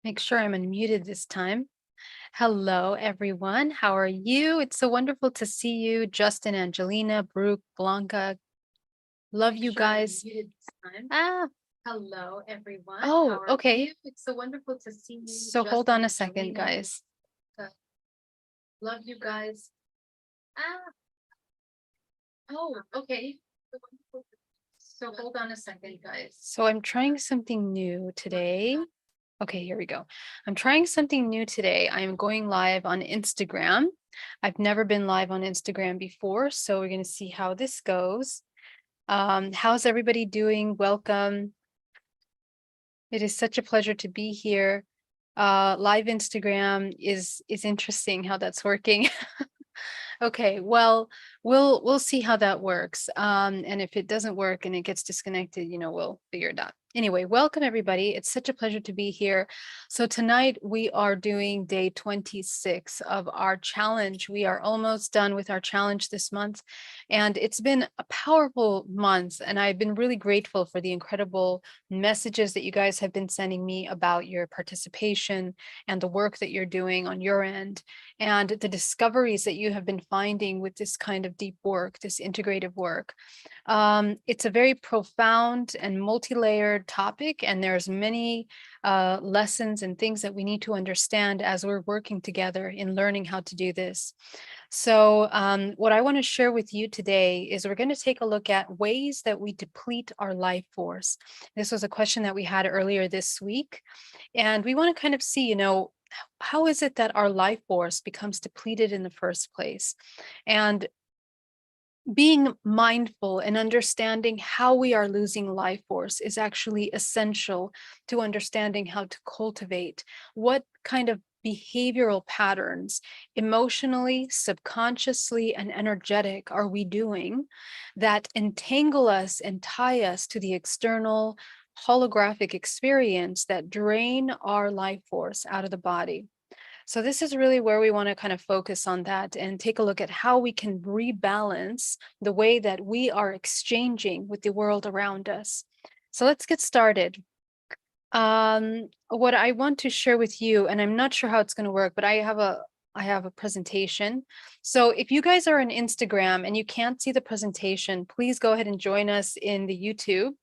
Make sure I'm unmuted this time. Hello, everyone. How are you? It's so wonderful to see you, Justin, Angelina, Brooke, Blanca. Love you guys. Ah, hello, everyone. Oh, okay. It's so wonderful to see you. So hold on a second, guys. Love you guys. Ah, oh, okay. So hold on a second, guys. So I'm trying something new today. Okay, here we go. I'm trying something new today. I am going live on Instagram. I've never been live on Instagram before, so we're going to see how this goes. How's everybody doing? Welcome. It is such a pleasure to be here. Live Instagram is interesting how that's working. Okay, well, we'll see how that works. And if it doesn't work and it gets disconnected, we'll figure it out. Anyway, welcome everybody. It's such a pleasure to be here. So tonight we are doing day 26 of our challenge. We are almost done with our challenge this month, and it's been a powerful month, and I've been really grateful for the incredible messages that you guys have been sending me about your participation and the work that you're doing on your end, and the discoveries that you have been finding with this kind of deep work, this integrative work. It's a very profound and multi-layered topic, and there's many lessons and things that we need to understand as we're working together in learning how to do this. So what I want to share with you today is we're going to take a look at ways that we deplete our life force. This was a question that we had earlier this week, and we want to kind of see, how is it that our life force becomes depleted in the first place? And being mindful and understanding how we are losing life force is actually essential to understanding how to cultivate what kind of behavioral patterns, emotionally, subconsciously, and energetic, are we doing that entangle us and tie us to the external holographic experience that drain our life force out of the body. So this is really where we want to kind of focus on that and take a look at how we can rebalance the way that we are exchanging with the world around us. So let's get started. What I want to share with you, and I'm not sure how it's going to work, but I have a presentation. So if you guys are on Instagram and you can't see the presentation, please go ahead and join us in the YouTube.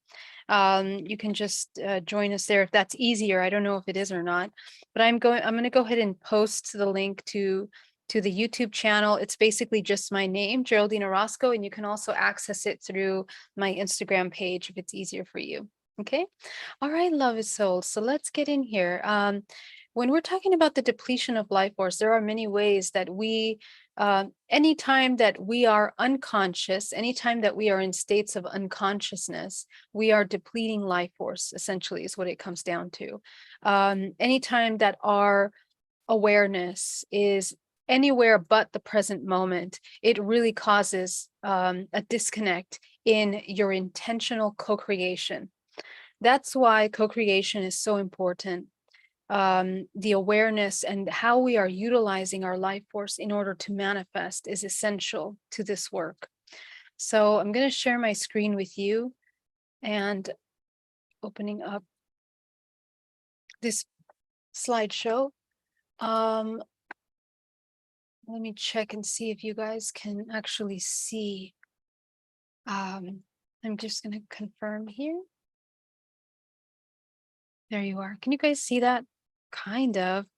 You can just join us there if that's easier. I don't know if it is or not, but I'm going to go ahead and post the link to the YouTube channel. It's basically just my name, Geraldine Orozco, and you can also access it through my Instagram page if it's easier for you. Okay. All right, love is soul. So let's get in here. When we're talking about the depletion of life force, there are many ways that anytime that we are unconscious, anytime that we are in states of unconsciousness, we are depleting life force, essentially, is what it comes down to. Anytime that our awareness is anywhere but the present moment, it really causes a disconnect in your intentional co-creation. That's why co-creation is so important. The awareness and how we are utilizing our life force in order to manifest is essential to this work. So I'm going to share my screen with you and opening up this slideshow. Let me check and see if you guys can actually see. I'm just going to confirm here. There you are. Can you guys see that? Kind of. I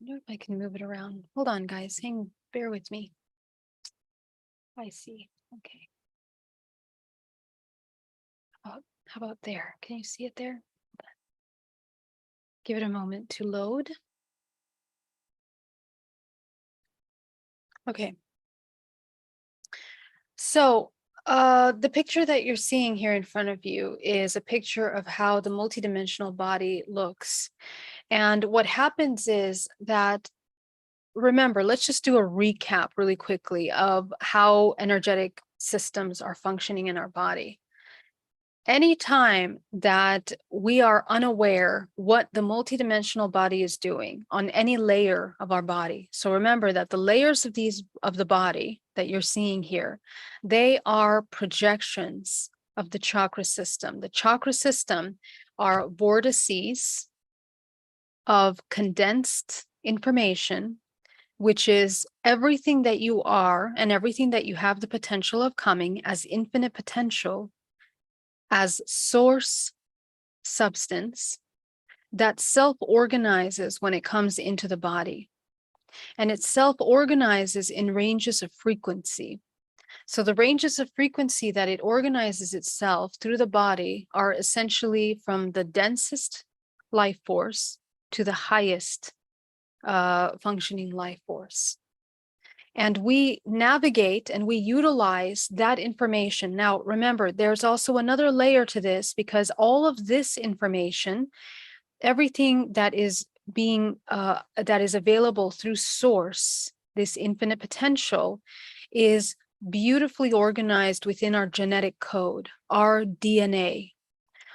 wonder if I can move it around. Hold on, guys. Bear with me. I see. Okay. How about there? Can you see it there? Give it a moment to load. Okay. So the picture that you're seeing here in front of you is a picture of how the multidimensional body looks. And what happens is that, remember, let's just do a recap really quickly of how energetic systems are functioning in our body. Anytime that we are unaware what the multidimensional body is doing on any layer of our body. So remember that the layers of the body that you're seeing here, they are projections of the chakra system. The chakra system are vortices of condensed information, which is everything that you are and everything that you have the potential of coming as infinite potential, as source substance that self-organizes when it comes into the body. And it self-organizes in ranges of frequency. So the ranges of frequency that it organizes itself through the body are essentially from the densest life force to the highest functioning life force. And we navigate and we utilize that information. Now, remember, there's also another layer to this, because all of this information, everything that is that is available through source, this infinite potential, is beautifully organized within our genetic code, our DNA.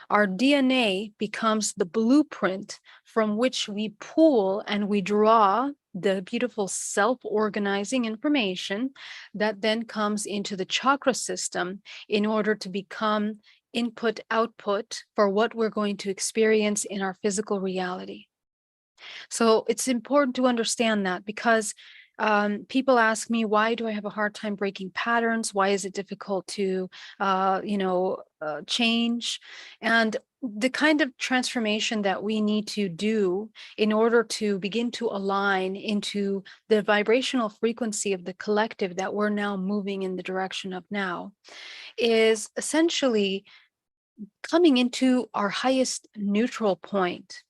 Our DNA becomes the blueprint from which we pull and we draw the beautiful self-organizing information that then comes into the chakra system in order to become input output for what we're going to experience in our physical reality. So it's important to understand that, because people ask me, why do I have a hard time breaking patterns? Why is it difficult to, change? And the kind of transformation that we need to do in order to begin to align into the vibrational frequency of the collective that we're now moving in the direction of now is essentially coming into our highest neutral point.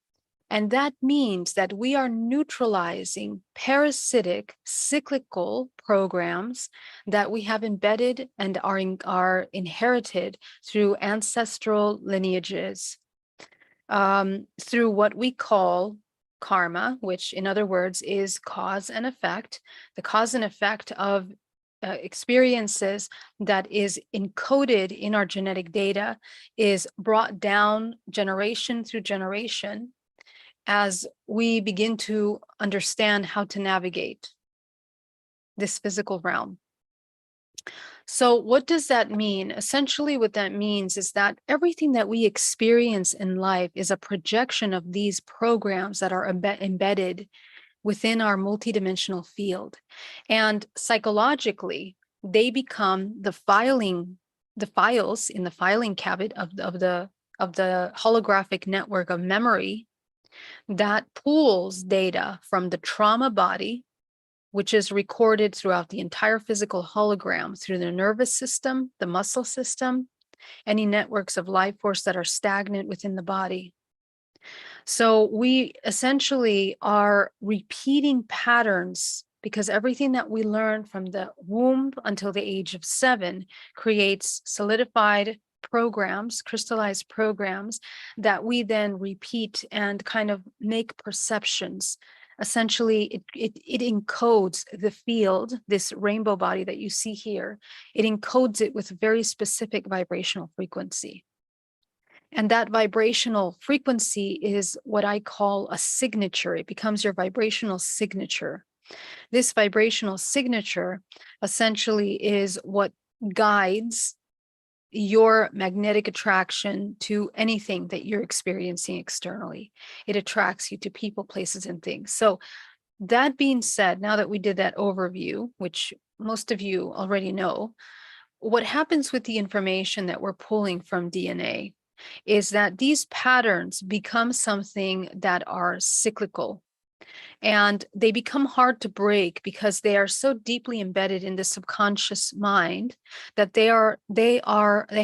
And that means that we are neutralizing parasitic, cyclical programs that we have embedded and are inherited through ancestral lineages, through what we call karma, which in other words is cause and effect, the cause and effect of experiences that is encoded in our genetic data is brought down generation through generation as we begin to understand how to navigate this physical realm. So what does that mean? Essentially, what that means is that everything that we experience in life is a projection of these programs that are embedded within our multidimensional field. And psychologically, they become the files in the filing cabinet of the holographic network of memory that pulls data from the trauma body, which is recorded throughout the entire physical hologram through the nervous system, the muscle system, any networks of life force that are stagnant within the body. So we essentially are repeating patterns, because everything that we learn from the womb until the age of 7 creates solidified programs, crystallized programs that we then repeat and kind of make perceptions. Essentially, it encodes the field, this rainbow body that you see here. It encodes it with a very specific vibrational frequency. And that vibrational frequency is what I call a signature. It becomes your vibrational signature. This vibrational signature essentially is what guides your magnetic attraction to anything that you're experiencing externally. It attracts you to people, places, and things. So that being said, now that we did that overview, which most of you already know, what happens with the information that we're pulling from DNA is that these patterns become something that are cyclical, and they become hard to break because they are so deeply embedded in the subconscious mind that they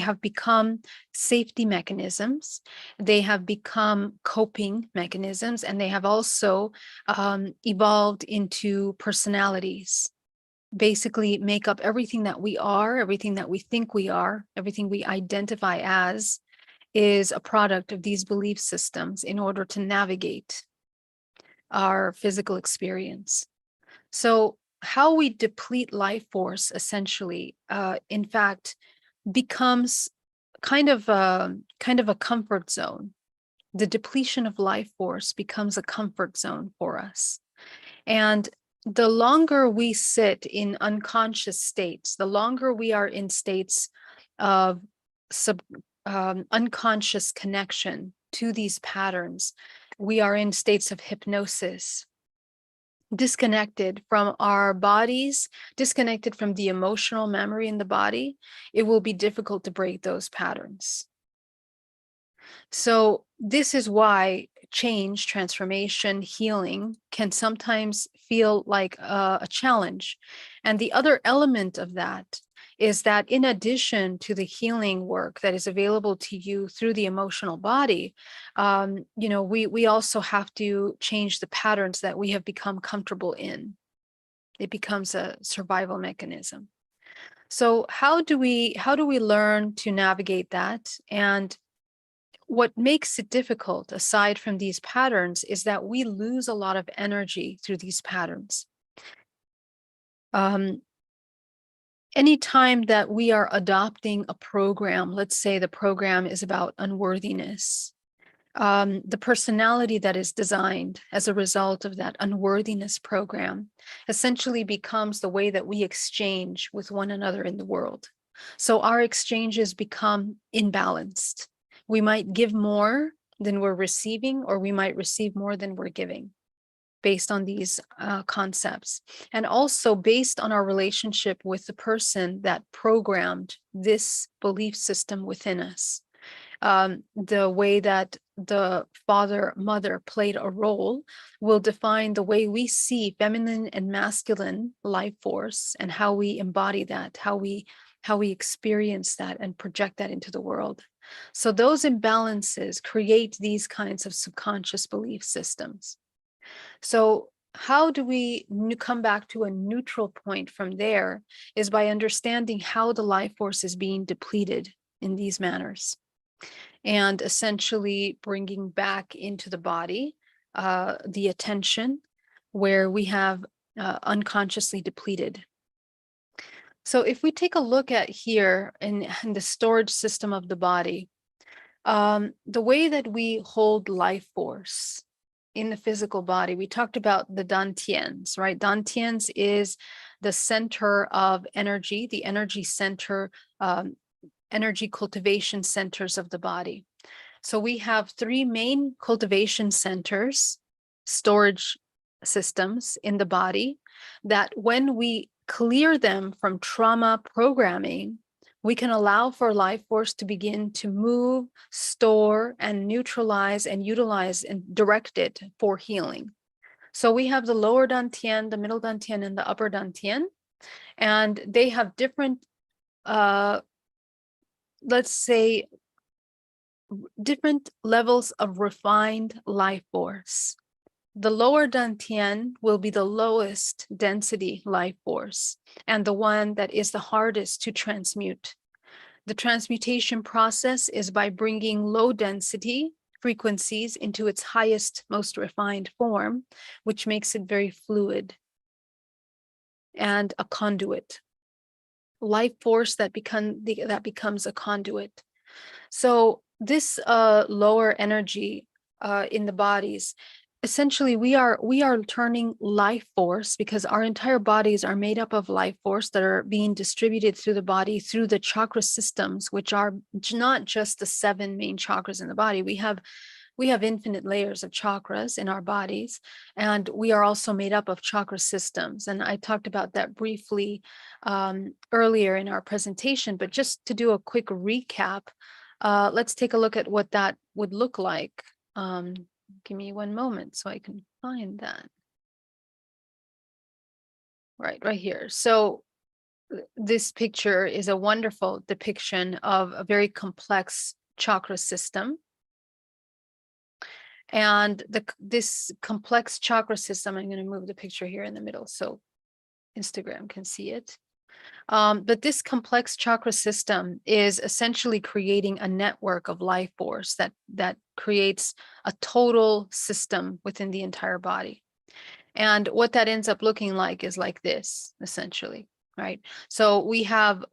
have become safety mechanisms, they have become coping mechanisms, and they have also evolved into personalities. Basically make up everything that we are, everything that we think we are, everything we identify as is a product of these belief systems in order to navigate our physical experience. So how we deplete life force essentially, in fact, becomes kind of a comfort zone. The depletion of life force becomes a comfort zone for us. And the longer we sit in unconscious states, the longer we are in states of unconscious connection to these patterns, we are in states of hypnosis, disconnected from our bodies, disconnected from the emotional memory in the body, it will be difficult to break those patterns. So this is why change, transformation, healing can sometimes feel like a challenge. And the other element of that is that in addition to the healing work that is available to you through the emotional body, we also have to change the patterns that we have become comfortable in. It becomes a survival mechanism. So how do we learn to navigate that? And what makes it difficult, aside from these patterns, is that we lose a lot of energy through these patterns. Anytime that we are adopting a program, let's say the program is about unworthiness, the personality that is designed as a result of that unworthiness program essentially becomes the way that we exchange with one another in the world. So our exchanges become imbalanced. We might give more than we're receiving, or we might receive more than we're giving, based on these concepts. And also based on our relationship with the person that programmed this belief system within us. The way that the father, mother played a role will define the way we see feminine and masculine life force, and how we embody that, how we experience that and project that into the world. So those imbalances create these kinds of subconscious belief systems. So how do we come back to a neutral point from there is by understanding how the life force is being depleted in these manners, and essentially bringing back into the body the attention where we have unconsciously depleted. So if we take a look at here in the storage system of the body, the way that we hold life force in the physical body, we talked about the dantians, right? Dantians is the center of energy, the energy center, energy cultivation centers of the body. So we have three main cultivation centers, storage systems in the body, that when we clear them from trauma programming, we can allow for life force to begin to move, store, and neutralize and utilize and direct it for healing. So we have the lower dantian, the middle dantian, and the upper dantian, and they have different, let's say, different levels of refined life force. The lower dantian will be the lowest density life force, and the one that is the hardest to transmute. The transmutation process is by bringing low density frequencies into its highest, most refined form, which makes it very fluid and a conduit. Life force that becomes a conduit. So this lower energy in the bodies, essentially we are turning life force, because our entire bodies are made up of life force that are being distributed through the body through the chakra systems, which are not just the 7 main chakras in the body. We have infinite layers of chakras in our bodies, and we are also made up of chakra systems. And I talked about that briefly earlier in our presentation, but just to do a quick recap, let's take a look at what that would look like. Give me one moment so I can find that. Right here. So this picture is a wonderful depiction of a very complex chakra system. And this complex chakra system, I'm going to move the picture here in the middle so Instagram can see it. But this complex chakra system is essentially creating a network of life force that creates a total system within the entire body. And what that ends up looking like is like this, essentially, right? So we have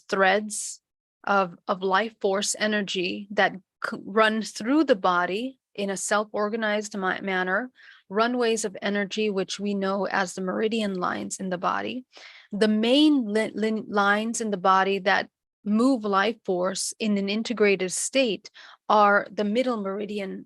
threads of life force energy that run through the body in a self-organized manner, runways of energy, which we know as the meridian lines in the body. The main lines in the body that move life force in an integrated state are the middle meridian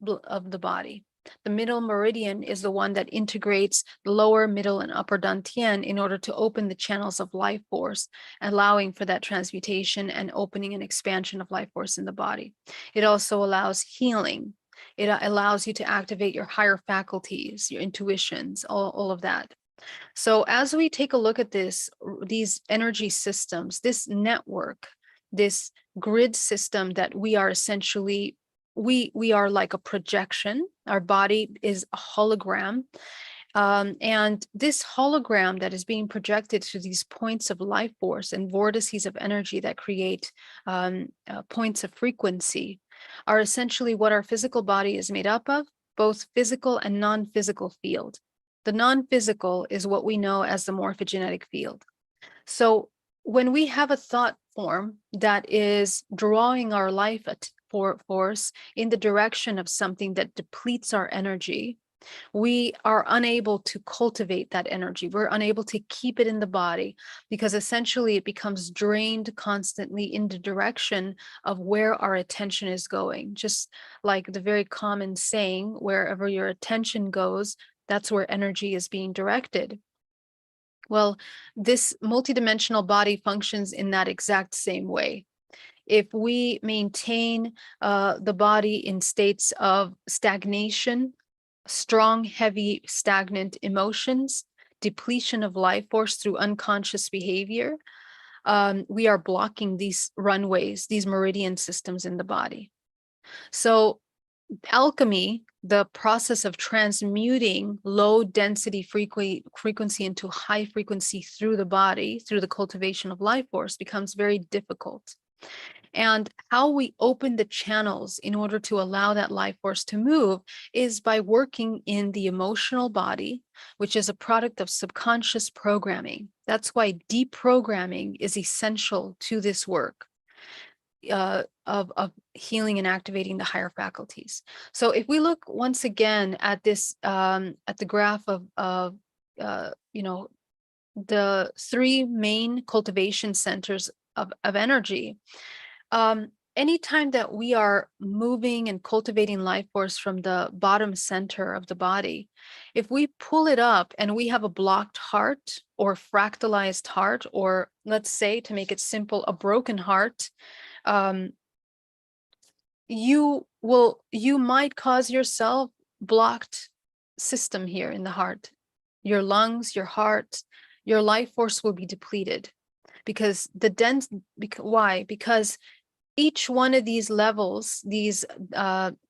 of the body. The middle meridian is the one that integrates the lower, middle, and upper dantian in order to open the channels of life force, allowing for that transmutation and opening and expansion of life force in the body. It also allows healing. It allows you to activate your higher faculties, your intuitions, all of that. So as we take a look at these energy systems, this network, this grid system that we are essentially, we are like a projection. Our body is a hologram. And this hologram that is being projected to these points of life force and vortices of energy that create points of frequency are essentially what our physical body is made up of, both physical and non-physical field. The non-physical is what we know as the morphogenetic field. So when we have a thought form that is drawing our life force in the direction of something that depletes our energy, we are unable to cultivate that energy. We're unable to keep it in the body because essentially it becomes drained constantly in the direction of where our attention is going. Just like the very common saying, wherever your attention goes, that's where energy is being directed. Well, this multidimensional body functions in that exact same way. If we maintain the body in states of stagnation, strong, heavy, stagnant emotions, depletion of life force through unconscious behavior, we are blocking these runways, these meridian systems in the body. So alchemy, the process of transmuting low density frequency into high frequency through the body, through the cultivation of life force, becomes very difficult. And how we open the channels in order to allow that life force to move is by working in the emotional body, which is a product of subconscious programming. That's why deprogramming is essential to this work of healing and activating the higher faculties. So if we look once again at this, at the graph of the three main cultivation centers of energy, anytime that we are moving and cultivating life force from the bottom center of the body, if we pull it up and we have a blocked heart or fractalized heart, or let's say, to make it simple, a broken heart, you might cause yourself blocked system here in the heart. Your lungs, your heart, your life force will be depleted because why? Because each one of these levels, these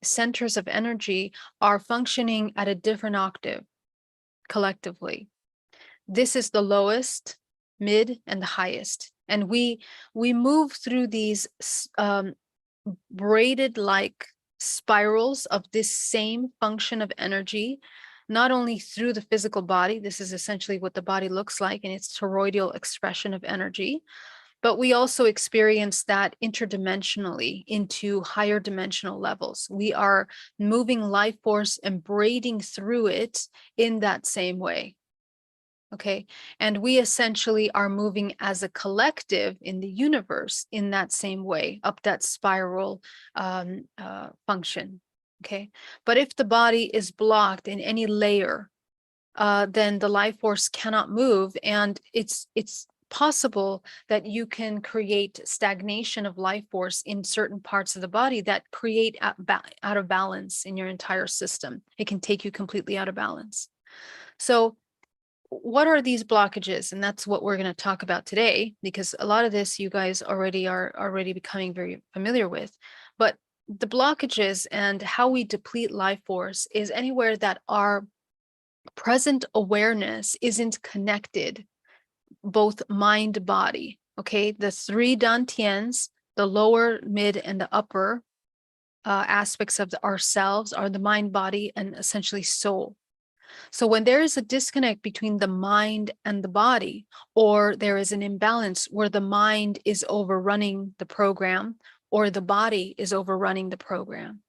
centers of energy, are functioning at a different octave collectively. This is the lowest, mid, and the highest. And we move through these braided like spirals of this same function of energy, not only through the physical body. This is essentially what the body looks like in its toroidal expression of energy, but we also experience that interdimensionally into higher dimensional levels. We are moving life force and braiding through it in that same way. Okay, and we essentially are moving as a collective in the universe in that same way, up that spiral function. Okay, but if the body is blocked in any layer, then the life force cannot move, and it's possible that you can create stagnation of life force in certain parts of the body that create out of balance in your entire system. It can take you completely out of balance. So what are these blockages? And that's what we're going to talk about today, because a lot of this you guys are already becoming very familiar with. But the blockages and how we deplete life force is anywhere that our present awareness isn't connected, both mind, body. Okay, the three dantians, the lower, mid, and the upper aspects of ourselves are the mind, body, and essentially soul. So when there is a disconnect between the mind and the body, or there is an imbalance where the mind is overrunning the program or the body is overrunning the program,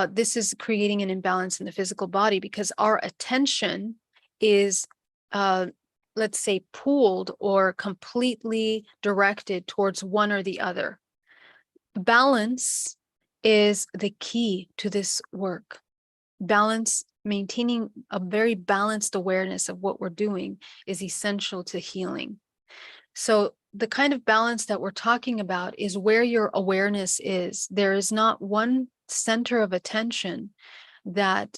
this is creating an imbalance in the physical body because our attention is, let's say, pooled or completely directed towards one or the other. Balance is the key to this work. Balance, maintaining a very balanced awareness of what we're doing is essential to healing. So the kind of balance that we're talking about is where your awareness is. There is not one center of attention that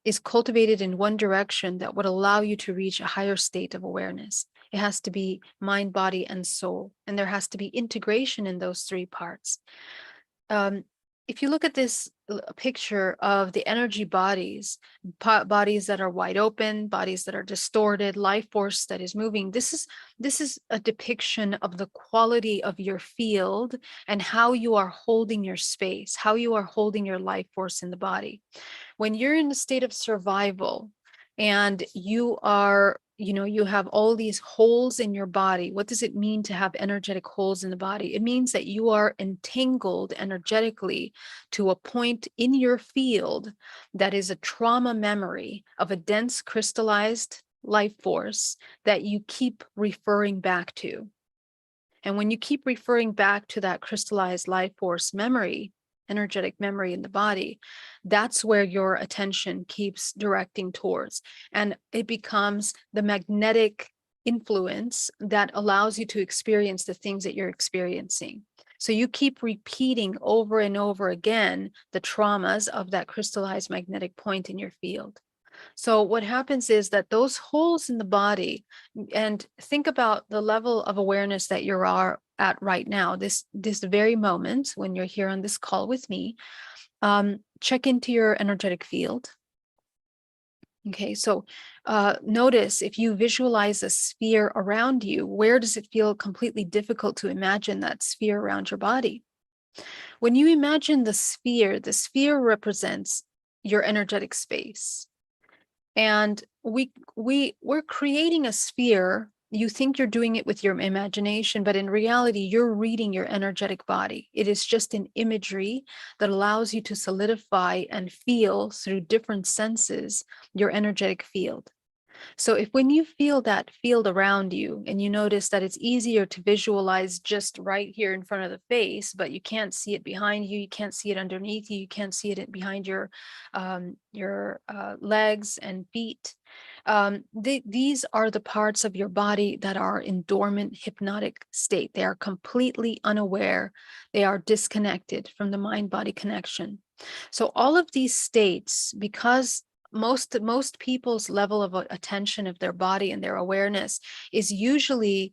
is cultivated in one direction that would allow you to reach a higher state of awareness. It has to be mind, body, and soul. And there has to be integration in those three parts. If you look at this picture of the energy bodies, bodies that are wide open, bodies that are distorted, life force that is moving, this is a depiction of the quality of your field and how you are holding your space, how you are holding your life force in the body. When you're in a state of survival and you are, you have all these holes in your body, what does it mean to have energetic holes in the body? It means that you are entangled energetically to a point in your field that is a trauma memory of a dense crystallized life force that you keep referring back to. And when you keep referring back to that crystallized life force memory, energetic memory in the body, that's where your attention keeps directing towards. And it becomes the magnetic influence that allows you to experience the things that you're experiencing. So you keep repeating over and over again the traumas of that crystallized magnetic point in your field. So what happens is that those holes in the body, and think about the level of awareness that you are at right now, this very moment when you're here on this call with me, check into your energetic field. Okay, so notice if you visualize a sphere around you, where does it feel completely difficult to imagine that sphere around your body? When you imagine the sphere represents your energetic space. And we're creating a sphere. You think you're doing it with your imagination, but in reality, you're reading your energetic body. It is just an imagery that allows you to solidify and feel through different senses your energetic field. So if when you feel that field around you and you notice that it's easier to visualize just right here in front of the face, but you can't see it behind you, you can't see it underneath you, you can't see it behind your legs and feet. These are the parts of your body that are in dormant hypnotic state. They are completely unaware. They are disconnected from the mind-body connection. So all of these states, because most people's level of attention of their body and their awareness is usually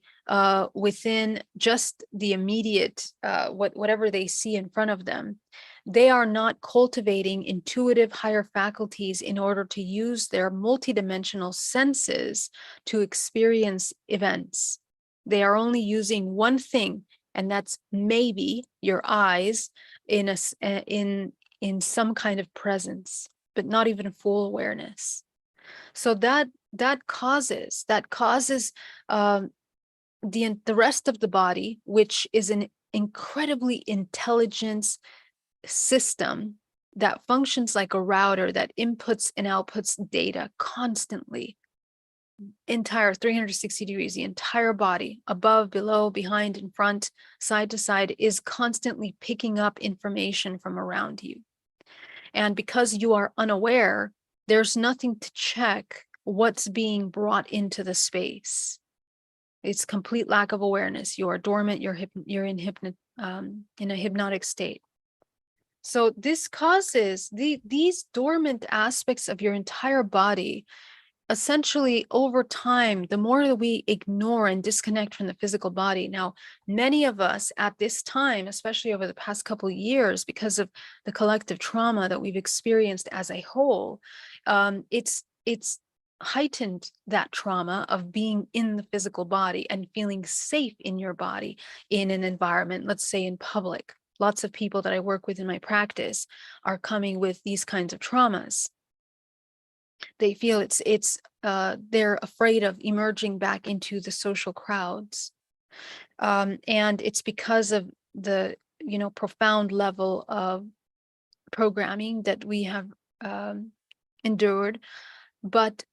within just the immediate whatever they see in front of them. They are not cultivating intuitive higher faculties in order to use their multidimensional senses to experience events. They are only using one thing, and that's maybe your eyes in some kind of presence, but not even full awareness. So that causes the rest of the body, which is an incredibly intelligent system that functions like a router that inputs and outputs data constantly, entire 360 degrees, the entire body, above, below, behind, in front, side to side, is constantly picking up information from around you. And because you are unaware, there's nothing to check what's being brought into the space. It's complete lack of awareness. You are dormant. You're in a hypnotic state. So this causes these dormant aspects of your entire body. Essentially, over time, the more that we ignore and disconnect from the physical body. Now, many of us at this time, especially over the past couple of years, because of the collective trauma that we've experienced as a whole, it's heightened that trauma of being in the physical body and feeling safe in your body in an environment, let's say in public. Lots of people that I work with in my practice are coming with these kinds of traumas. They feel they're afraid of emerging back into the social crowds. And it's because of the, profound level of programming that we have endured. But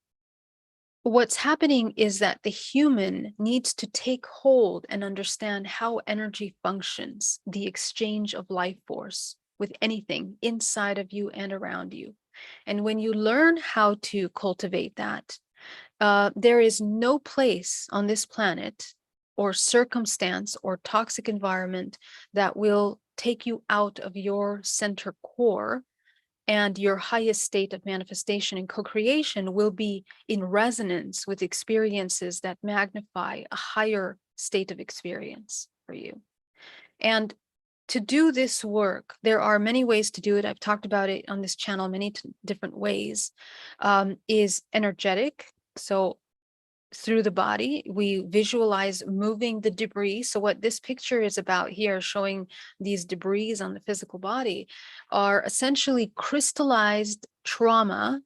what's happening is that the human needs to take hold and understand how energy functions, the exchange of life force with anything inside of you and around you. And when you learn how to cultivate that, there is no place on this planet or circumstance or toxic environment that will take you out of your center core, and your highest state of manifestation and co-creation will be in resonance with experiences that magnify a higher state of experience for you. And to do this work, there are many ways to do it. I've talked about it on this channel many different ways. Is energetic. So through the body, we visualize moving the debris. So what this picture is about here, showing these debris on the physical body, are essentially crystallized trauma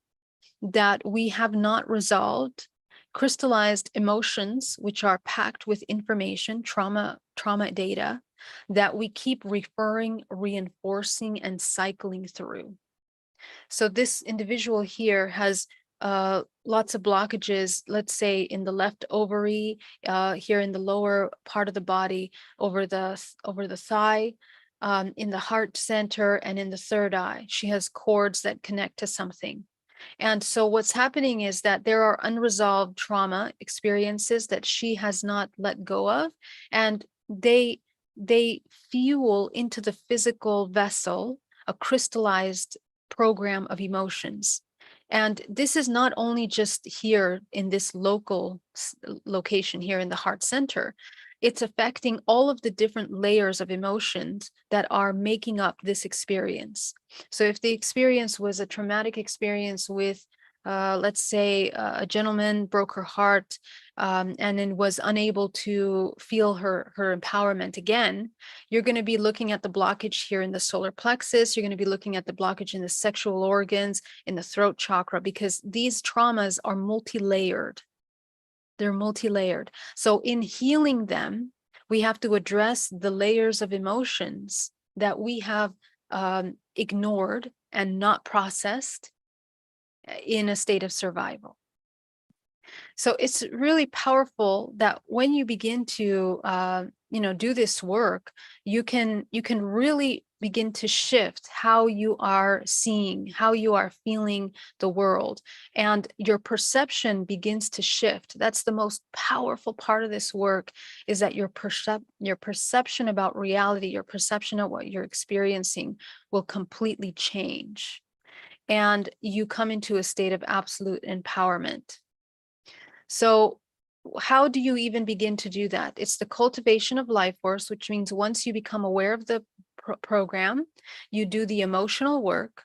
that we have not resolved, crystallized emotions, which are packed with information, trauma data, that we keep referring, reinforcing, and cycling through. So this individual here has lots of blockages, let's say in the left ovary, here in the lower part of the body, over the thigh, in the heart center, and in the third eye. She has cords that connect to something. And so what's happening is that there are unresolved trauma experiences that she has not let go of, and they fuel into the physical vessel a crystallized program of emotions. And this is not only just here in this local location here in the heart center, it's affecting all of the different layers of emotions that are making up this experience. So if the experience was a traumatic experience with, let's say, a gentleman broke her heart, and then was unable to feel her empowerment again, you're going to be looking at the blockage here in the solar plexus. You're going to be looking at the blockage in the sexual organs, in the throat chakra, because these traumas are multi-layered. They're multi-layered. So in healing them, we have to address the layers of emotions that we have ignored and not processed in a state of survival. So it's really powerful that when you begin to do this work, you can really begin to shift how you are seeing, how you are feeling the world, and your perception begins to shift. That's the most powerful part of this work, is that your perception about reality, your perception of what you're experiencing will completely change, and you come into a state of absolute empowerment. So how do you even begin to do that? It's the cultivation of life force, which means once you become aware of the program, you do the emotional work,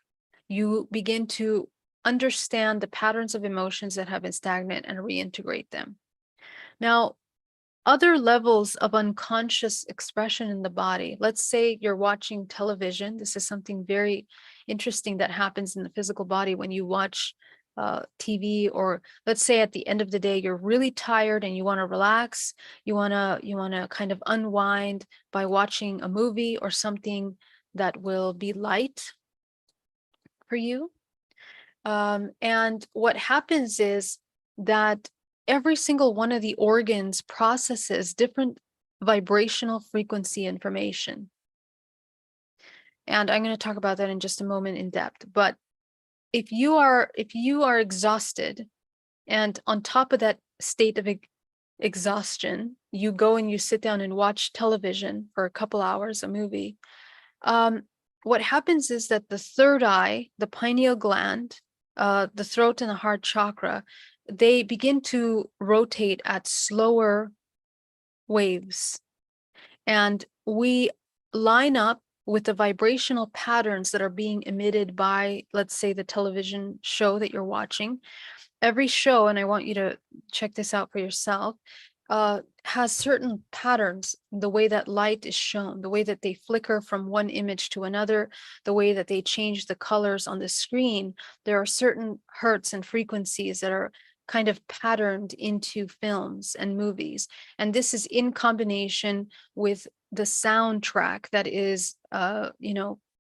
you begin to understand the patterns of emotions that have been stagnant and reintegrate them. Now, other levels of unconscious expression in the body. Let's say you're watching television. This is something very interesting that happens in the physical body when you watch TV, or let's say at the end of the day, you're really tired and you want to relax. You want to kind of unwind by watching a movie or something that will be light for you. And what happens is that every single one of the organs processes different vibrational frequency information. And I'm going to talk about that in just a moment in depth. But if you are exhausted, and on top of that state of exhaustion, you go and you sit down and watch television for a couple hours, a movie, what happens is that the third eye, the pineal gland, the throat and the heart chakra, they begin to rotate at slower waves. And we line up with the vibrational patterns that are being emitted by, let's say, the television show that you're watching. Every show, and I want you to check this out for yourself, has certain patterns, the way that light is shown, the way that they flicker from one image to another, the way that they change the colors on the screen. There are certain hertz and frequencies that are kind of patterned into films and movies. And this is in combination with the soundtrack that is,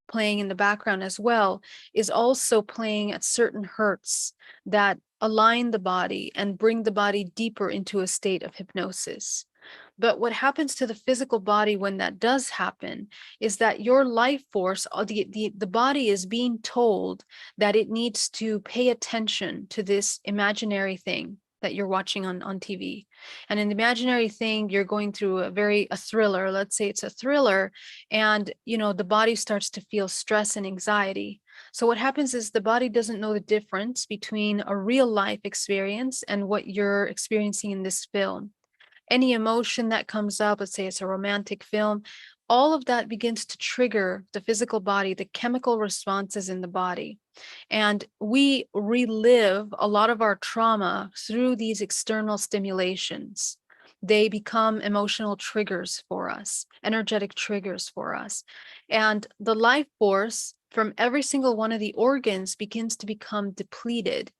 playing in the background as well, is also playing at certain hertz that align the body and bring the body deeper into a state of hypnosis. But what happens to the physical body when that does happen is that your life force, the body is being told that it needs to pay attention to this imaginary thing that you're watching on TV. And in the imaginary thing, you're going through a thriller. Let's say it's a thriller, and the body starts to feel stress and anxiety. So what happens is the body doesn't know the difference between a real life experience and what you're experiencing in this film. Any emotion that comes up, let's say it's a romantic film, all of that begins to trigger the physical body, the chemical responses in the body. And we relive a lot of our trauma through these external stimulations. They become emotional triggers for us, energetic triggers for us. And the life force from every single one of the organs begins to become depleted.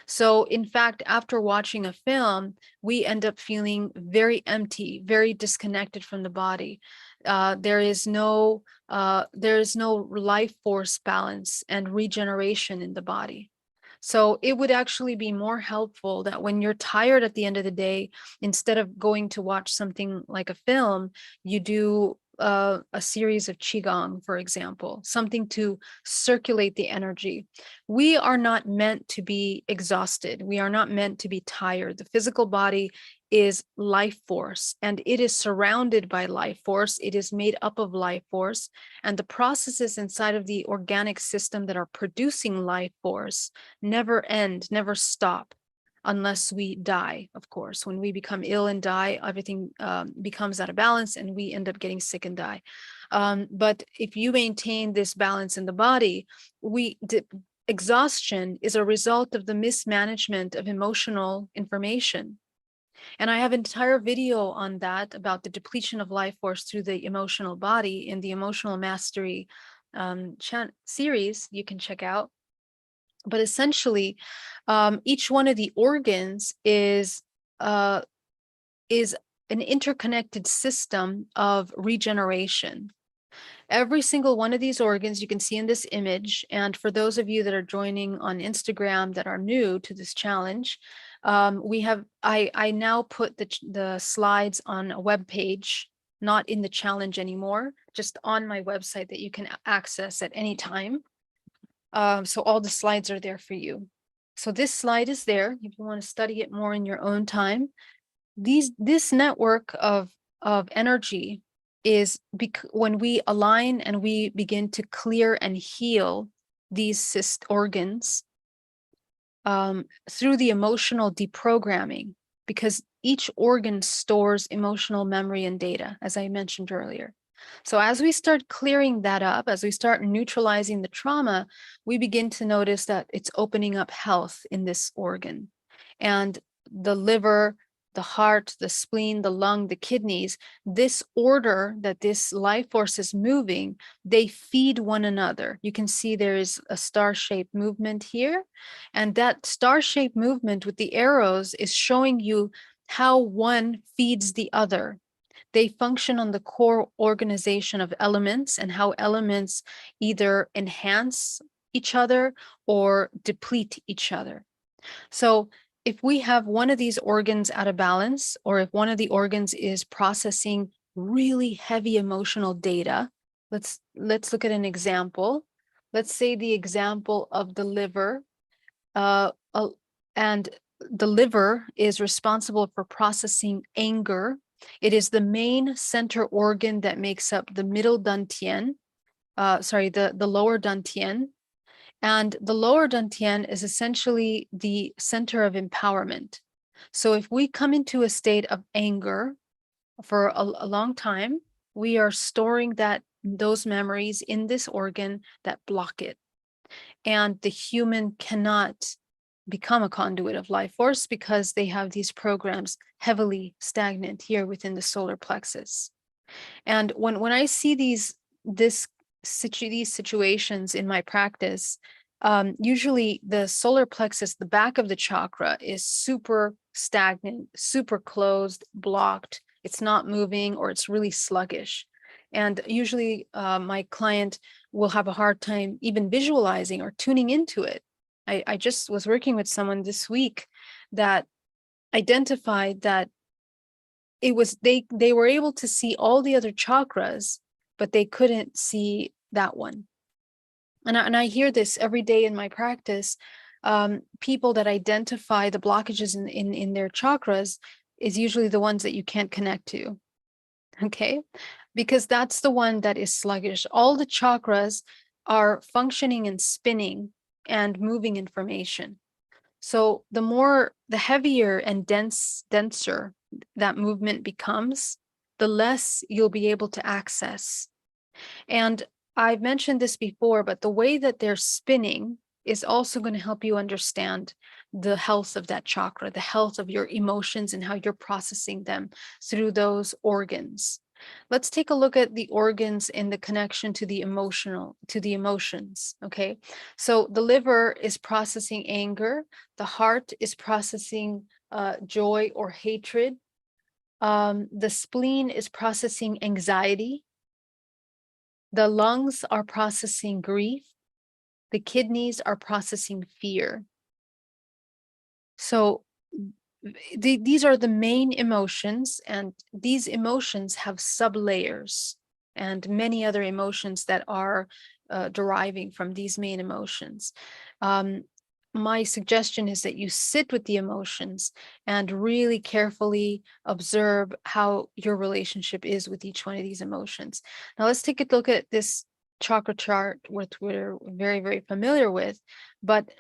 So, in fact, after watching a film, we end up feeling very empty, very disconnected from the body. There is no life force balance and regeneration in the body. So it would actually be more helpful that when you're tired at the end of the day, instead of going to watch something like a film, you do a series of qigong, for example, something to circulate the energy. We are not meant to be exhausted. We are not meant to be tired. The physical body is life force, and it is surrounded by life force. It is made up of life force, and the processes inside of the organic system that are producing life force never end, never stop, unless we die, of course. When we become ill and die, everything becomes out of balance and we end up getting sick and die. But if you maintain this balance in the body, exhaustion is a result of the mismanagement of emotional information. And I have an entire video on that, about the depletion of life force through the emotional body, in the Emotional Mastery series you can check out. But essentially, each one of the organs is an interconnected system of regeneration. Every single one of these organs you can see in this image. And for those of you that are joining on Instagram that are new to this challenge, I now put the slides on a web page, not in the challenge anymore, just on my website that you can access at any time. So all the slides are there for you. So this slide is there if you want to study it more in your own time. This network of energy is when we align and we begin to clear and heal these organs through the emotional deprogramming, because each organ stores emotional memory and data, as I mentioned earlier. So as we start clearing that up, as we start neutralizing the trauma, we begin to notice that it's opening up health in this organ. And the liver, the heart, the spleen, the lung, the kidneys, this order that this life force is moving, they feed one another. You can see there is a star-shaped movement here. And that star-shaped movement with the arrows is showing you how one feeds the other. They function on the core organization of elements, and how elements either enhance each other or deplete each other. So if we have one of these organs out of balance, or if one of the organs is processing really heavy emotional data, let's look at an example. Let's say the example of the liver, and the liver is responsible for processing anger. It is the main center organ that makes up the middle dantian, the lower dantian. And the lower dantian is essentially the center of empowerment. So if we come into a state of anger for a long time, we are storing those memories in this organ that block it. And the human cannot become a conduit of life force because they have these programs heavily stagnant here within the solar plexus. And when I see these situations in my practice, usually the solar plexus, the back of the chakra, is super stagnant, super closed, blocked. It's not moving, or it's really sluggish. And usually my client will have a hard time even visualizing or tuning into it. I just was working with someone this week that identified that they were able to see all the other chakras, but they couldn't see that one. And I hear this every day in my practice. People that identify the blockages in their chakras is usually the ones that you can't connect to. Okay, because that's the one that is sluggish. All the chakras are functioning and spinning and moving information. So the heavier and denser that movement becomes, the less you'll be able to access. And I've mentioned this before, but the way that they're spinning is also going to help you understand the health of that chakra, the health of your emotions and how you're processing them through those organs. Let's take a look at the organs in the connection to the emotions. Okay. So the liver is processing anger. The heart is processing joy or hatred. The spleen is processing anxiety. The lungs are processing grief. The kidneys are processing fear. So these are the main emotions, and these emotions have sublayers and many other emotions that are deriving from these main emotions. My suggestion is that you sit with the emotions and really carefully observe how your relationship is with each one of these emotions. Now let's take a look at this chakra chart, which we're very, very familiar with, but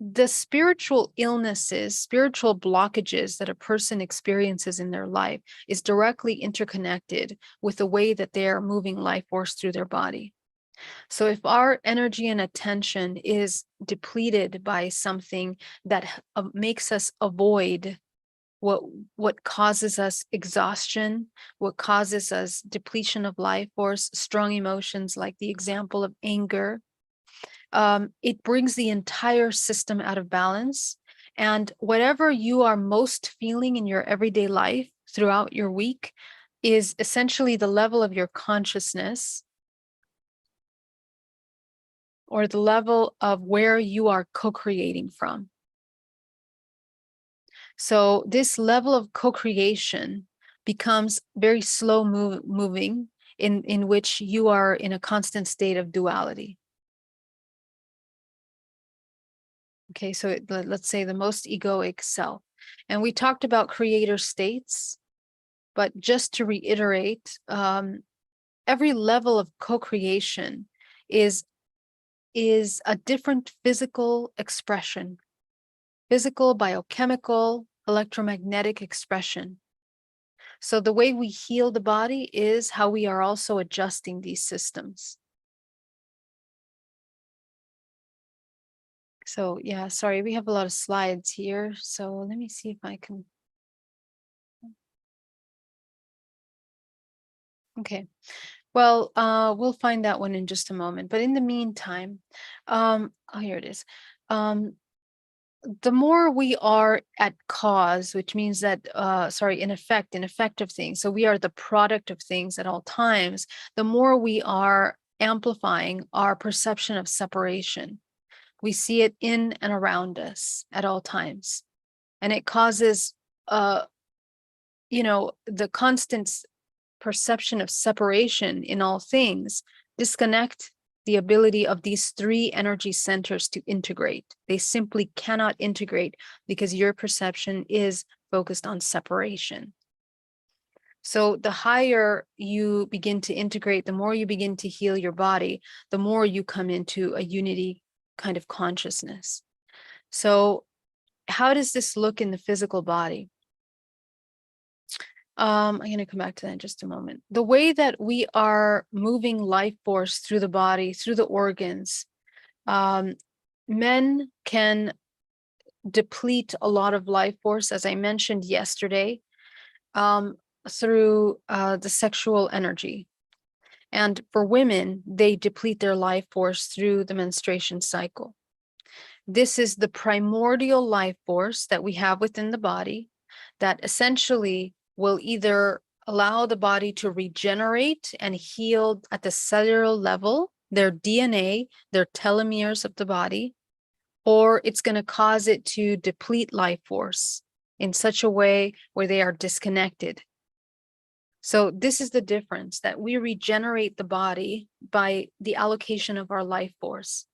the spiritual illnesses, spiritual blockages that a person experiences in their life is directly interconnected with the way that they are moving life force through their body. So if our energy and attention is depleted by something that makes us avoid what causes us exhaustion, what causes us depletion of life force, strong emotions like the example of anger, it brings the entire system out of balance. And whatever you are most feeling in your everyday life throughout your week is essentially the level of your consciousness or the level of where you are co-creating from. So this level of co-creation becomes very slow moving in which you are in a constant state of duality. Okay, so let's say the most egoic self. And we talked about creator states, but just to reiterate, every level of co-creation is a different physical expression, physical, biochemical, electromagnetic expression. So the way we heal the body is how we are also adjusting these systems. So yeah, sorry, we have a lot of slides here. So let me see if I can. Okay. Well, we'll find that one in just a moment. But in the meantime, oh, here it is. The more we are at cause, which means that, in effect of things. So we are the product of things at all times. The more we are amplifying our perception of separation. We see it in and around us at all times. And it causes, the constant perception of separation in all things disconnect the ability of these three energy centers to integrate. They simply cannot integrate because your perception is focused on separation. So the higher you begin to integrate, the more you begin to heal your body, the more you come into a unity kind of consciousness. So how does this look in the physical body? I'm going to come back to that in just a moment. The way that we are moving life force through the body, through the organs, men can deplete a lot of life force, as I mentioned yesterday, through the sexual energy. And for women, they deplete their life force through the menstruation cycle. This is the primordial life force that we have within the body that essentially will either allow the body to regenerate and heal at the cellular level, their DNA, their telomeres of the body, or it's going to cause it to deplete life force in such a way where they are disconnected. So this is the difference, that we regenerate the body by the allocation of our life force.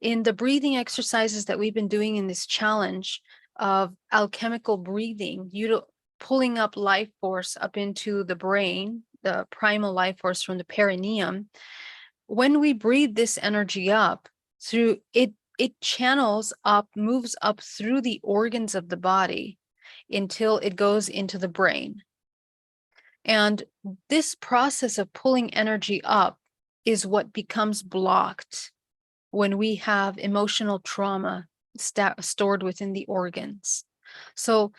In the breathing exercises that we've been doing in this challenge of alchemical breathing, pulling up life force up into the brain, the primal life force from the perineum, when we breathe this energy up through it, it channels up, moves up through the organs of the body until it goes into the brain. And this process of pulling energy up is what becomes blocked when we have emotional trauma stored within the organs. So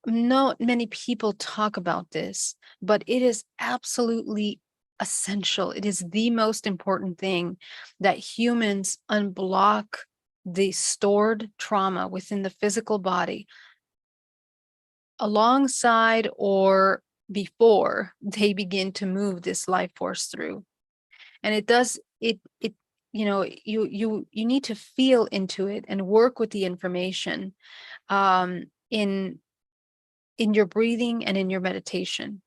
not many people talk about this, but it is absolutely essential. It is the most important thing, that humans unblock the stored trauma within the physical body alongside or before they begin to move this life force through. And it does it you know, you need to feel into it and work with the information in your breathing and in your meditation.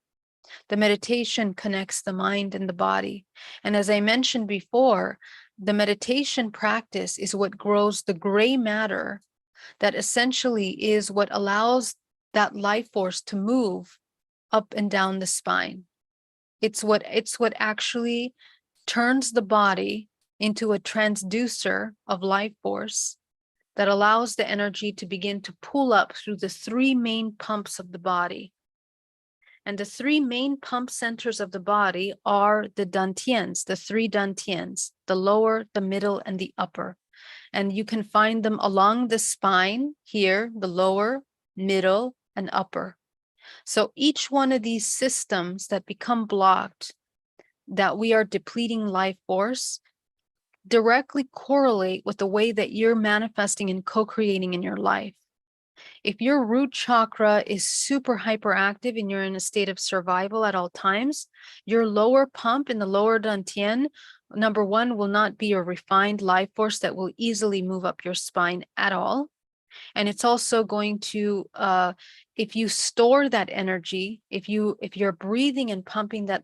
The meditation connects the mind and the body. And as I mentioned before, the meditation practice is what grows the gray matter that essentially is what allows that life force to move up and down the spine. It's what actually turns the body into a transducer of life force that allows the energy to begin to pull up through the three main pumps of the body. And the three main pump centers of the body are the dantians, the three dantians, the lower, the middle, and the upper. And you can find them along the spine here, the lower, middle, and upper. So each one of these systems that become blocked, that we are depleting life force, directly correlate with the way that you're manifesting and co-creating in your life. If your root chakra is super hyperactive and you're in a state of survival at all times, your lower pump in the lower dantian, number one, will not be a refined life force that will easily move up your spine at all. And it's also going to, if you store that energy, if you're breathing and pumping that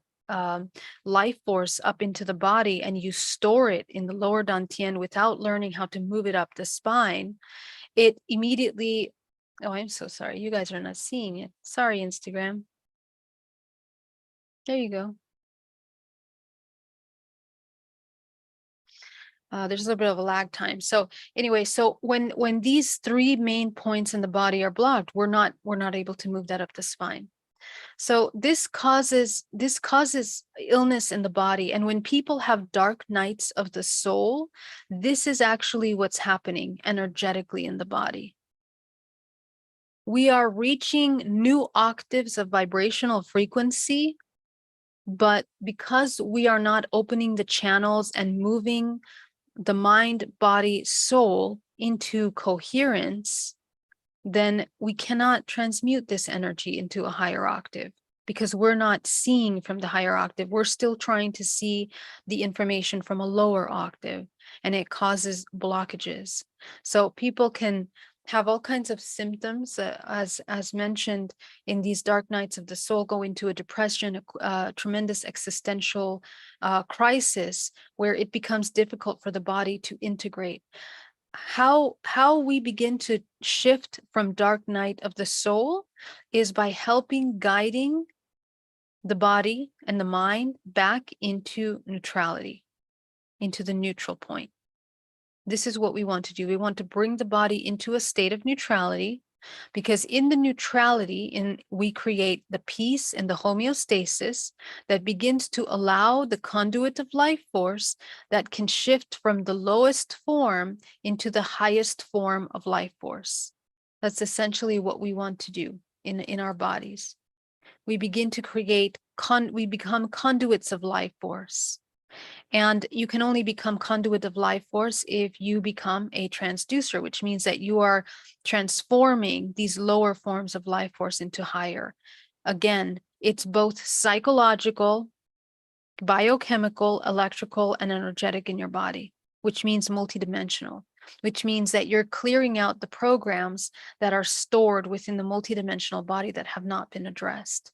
life force up into the body and you store it in the lower dantian without learning how to move it up the spine, it immediately, oh, I'm so sorry, you guys are not seeing it. Sorry, Instagram. There you go. There's a little bit of a lag time. So anyway, so when these three main points in the body are blocked, we're not able to move that up the spine. So this causes illness in the body. And when people have dark nights of the soul, this is actually what's happening energetically in the body. We are reaching new octaves of vibrational frequency, but because we are not opening the channels and moving the mind, body, soul into coherence, then we cannot transmute this energy into a higher octave, because we're not seeing from the higher octave. We're still trying to see the information from a lower octave, and it causes blockages. So people can have all kinds of symptoms, as mentioned, in these dark nights of the soul, go into a depression, a tremendous existential crisis, where it becomes difficult for the body to integrate. How we begin to shift from dark night of the soul is by guiding the body and the mind back into neutrality, into the neutral point. This is what we want to do. We want to bring the body into a state of neutrality, because in the neutrality, we create the peace and the homeostasis that begins to allow the conduit of life force that can shift from the lowest form into the highest form of life force. That's essentially what we want to do in our bodies. We begin to create, we become conduits of life force. And you can only become conduit of life force if you become a transducer, which means that you are transforming these lower forms of life force into higher. Again, it's both psychological, biochemical, electrical, and energetic in your body, which means multidimensional. which means that you're clearing out the programs that are stored within the multidimensional body that have not been addressed.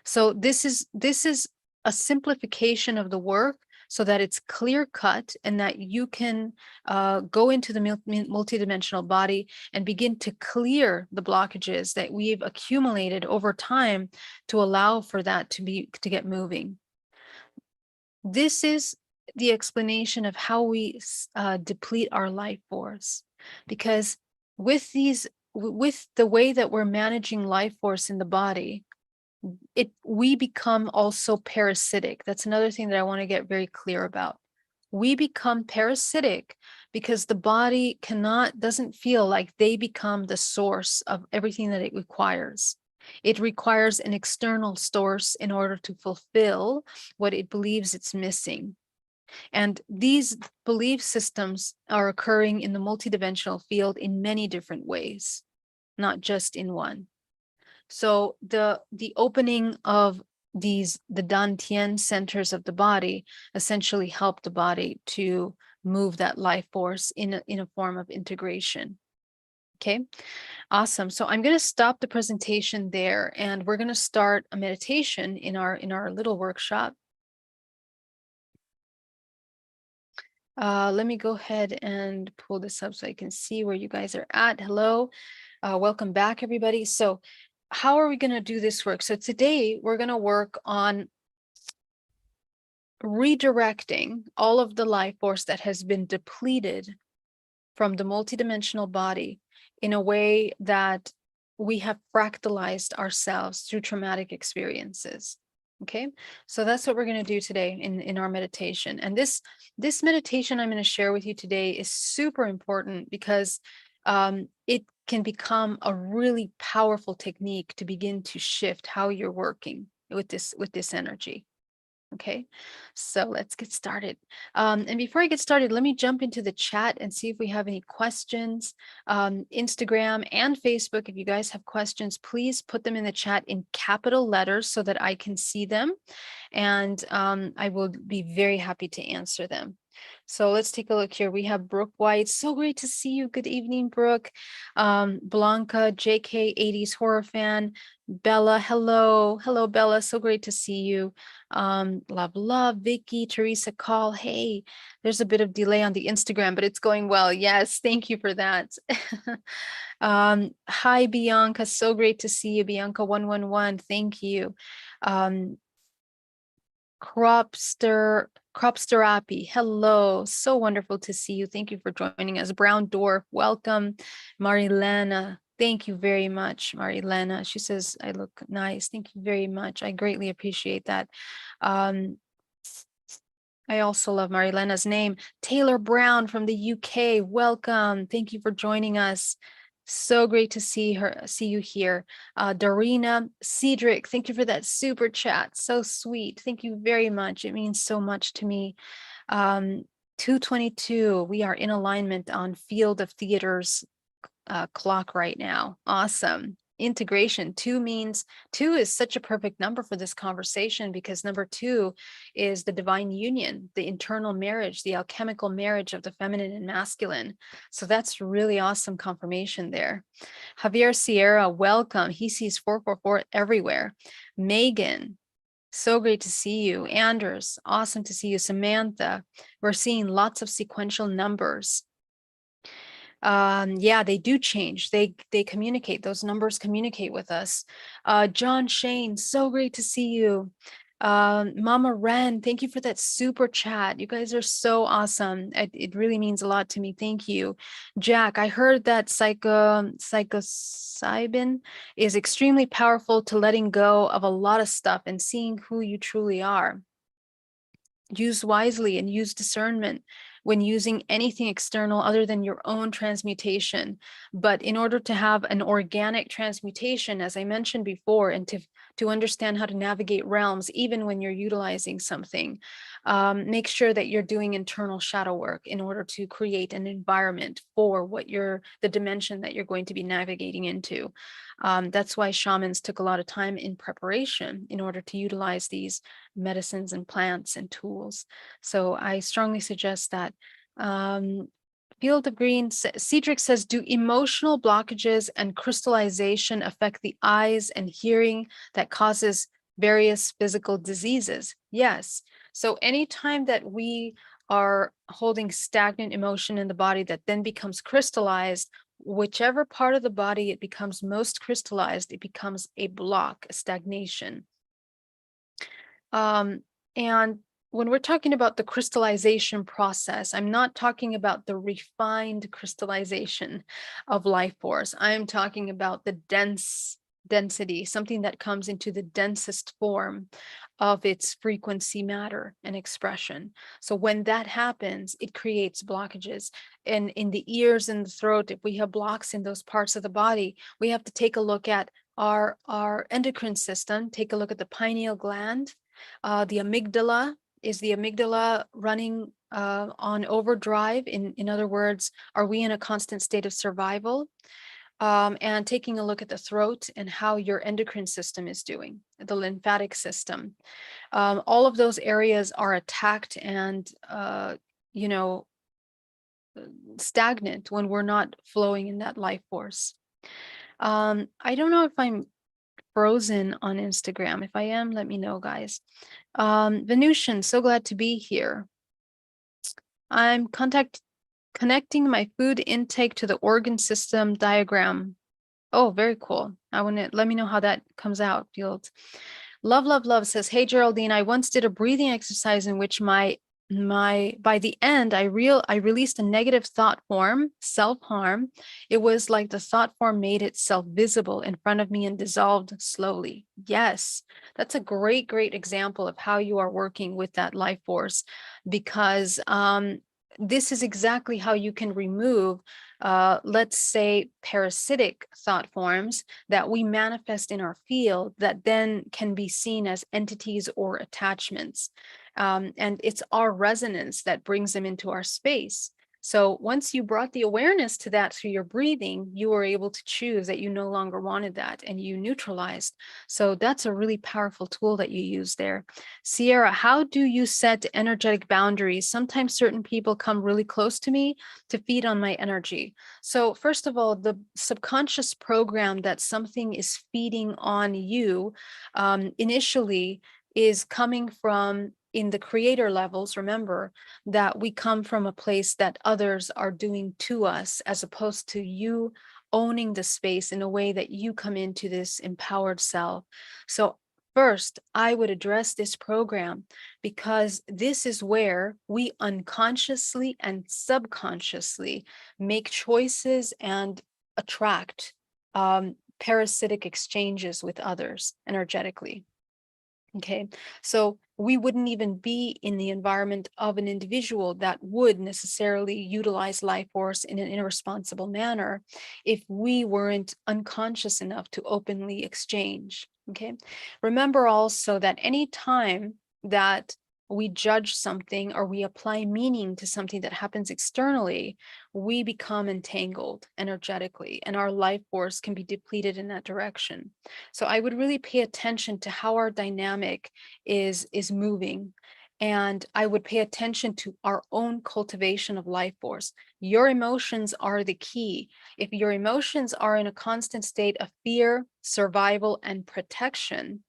So this is a simplification of the work so that it's clear cut and that you can go into the multidimensional body and begin to clear the blockages that we've accumulated over time to allow for that to get moving. This is the explanation of how we deplete our life force, because with the way that we're managing life force in the body, we become also parasitic. That's another thing that I want to get very clear about. We become parasitic because the body doesn't feel like they become the source of everything that it requires. It requires an external source in order to fulfill what it believes it's missing. And these belief systems are occurring in the multidimensional field in many different ways, not just in one. So the opening of the Dantian centers of the body essentially help the body to move that life force in a form of integration. Okay, awesome. So I'm going to stop the presentation there, and we're going to start a meditation in our little workshop. Let me go ahead and pull this up so I can see where you guys are at. Hello, welcome back, everybody. So how are we going to do this work? So today we're going to work on redirecting all of the life force that has been depleted from the multidimensional body in a way that we have fractalized ourselves through traumatic experiences. Okay, so that's what we're going to do today in our meditation. And this meditation I'm going to share with you today is super important because it can become a really powerful technique to begin to shift how you're working with this energy. Okay, so let's get started. And before I get started, let me jump into the chat and see if we have any questions. Instagram and Facebook, if you guys have questions, please put them in the chat in capital letters so that I can see them. And I will be very happy to answer them. So let's take a look here. We have Brooke White. So great to see you. Good evening, Brooke. Blanca, JK, 80s horror fan. Bella, hello. Hello, Bella. So great to see you. Love, Vicky, Teresa, call. Hey, there's a bit of delay on the Instagram, but it's going well. Yes, thank you for that. Hi, Bianca. So great to see you, Bianca 111. Thank you. Cropsterapi, hello, so wonderful to see you. Thank you for joining us. Brown Dwarf, welcome. Marilena, thank you very much. Marilena, she says I look nice. Thank you very much. I greatly appreciate that. I also love Marilena's name. Taylor Brown from the UK, welcome. Thank you for joining us. So great to see you here. Darina, Cedric, thank you for that super chat. So sweet. Thank you very much. It means so much to me. 222, we are in alignment on Field of Theater's clock right now. Awesome. Integration. 2 is such a perfect number for this conversation because number 2 is the divine union, the internal marriage, the alchemical marriage of the feminine and masculine. So that's really awesome confirmation there. Javier Sierra, welcome. He sees 444 everywhere. Megan, so great to see you. Anders, awesome to see you. Samantha, we're seeing lots of sequential numbers. Yeah, they do change. They communicate. Those numbers communicate with us. John Shane, so great to see you. Mama Ren, thank you for that super chat. You guys are so awesome. It really means a lot to me. Thank you. Jack, I heard that psilocybin is extremely powerful to letting go of a lot of stuff and seeing who you truly are. Use wisely and use discernment when using anything external other than your own transmutation. But in order to have an organic transmutation, as I mentioned before, and to understand how to navigate realms, even when you're utilizing something, make sure that you're doing internal shadow work in order to create an environment for the dimension that you're going to be navigating into. That's why shamans took a lot of time in preparation in order to utilize these medicines and plants and tools. So I strongly suggest that Field of Green, Cedric says, do emotional blockages and crystallization affect the eyes and hearing that causes various physical diseases? Yes. So anytime that we are holding stagnant emotion in the body that then becomes crystallized, whichever part of the body it becomes most crystallized, it becomes a block, a stagnation. And when we're talking about the crystallization process, I'm not talking about the refined crystallization of life force. I'm talking about the density, something that comes into the densest form of its frequency, matter, and expression. So when that happens, it creates blockages. And in the ears and the throat, if we have blocks in those parts of the body, we have to take a look at our endocrine system, take a look at the pineal gland. The amygdala, is the amygdala running on overdrive? In other words, are we in a constant state of survival? And taking a look at the throat and how your endocrine system is doing, the lymphatic system. All of those areas are attacked and, you know, stagnant when we're not flowing in that life force. I don't know if I'm frozen on Instagram. If I am, let me know, guys. Venusian, so glad to be here. I'm connecting my food intake to the organ system diagram. Oh, very cool. I want to let me know how that comes out, Fields. Love says, hey Geraldine, I once did a breathing exercise in which my by the end I released a negative thought form, self-harm. It was like the thought form made itself visible in front of me and dissolved slowly. Yes, that's a great example of how you are working with that life force, because this is exactly how you can remove, let's say, parasitic thought forms that we manifest in our field that then can be seen as entities or attachments. And it's our resonance that brings them into our space. So once you brought the awareness to that through your breathing, you were able to choose that you no longer wanted that and you neutralized. So that's a really powerful tool that you use there. Sierra, how do you set energetic boundaries? Sometimes certain people come really close to me to feed on my energy. So first of all, the subconscious program that something is feeding on you initially is coming from, in the creator levels, remember that we come from a place that others are doing to us, as opposed to you owning the space in a way that you come into this empowered self. So first, I would address this program, because this is where we unconsciously and subconsciously make choices and attract parasitic exchanges with others energetically. Okay, so we wouldn't even be in the environment of an individual that would necessarily utilize life force in an irresponsible manner if we weren't unconscious enough to openly exchange. Okay, remember also that any time that we judge something or we apply meaning to something that happens externally, we become entangled energetically, and our life force can be depleted in that direction. So I would really pay attention to how our dynamic is moving. And I would pay attention to our own cultivation of life force. Your emotions are the key. If your emotions are in a constant state of fear, survival, and protection,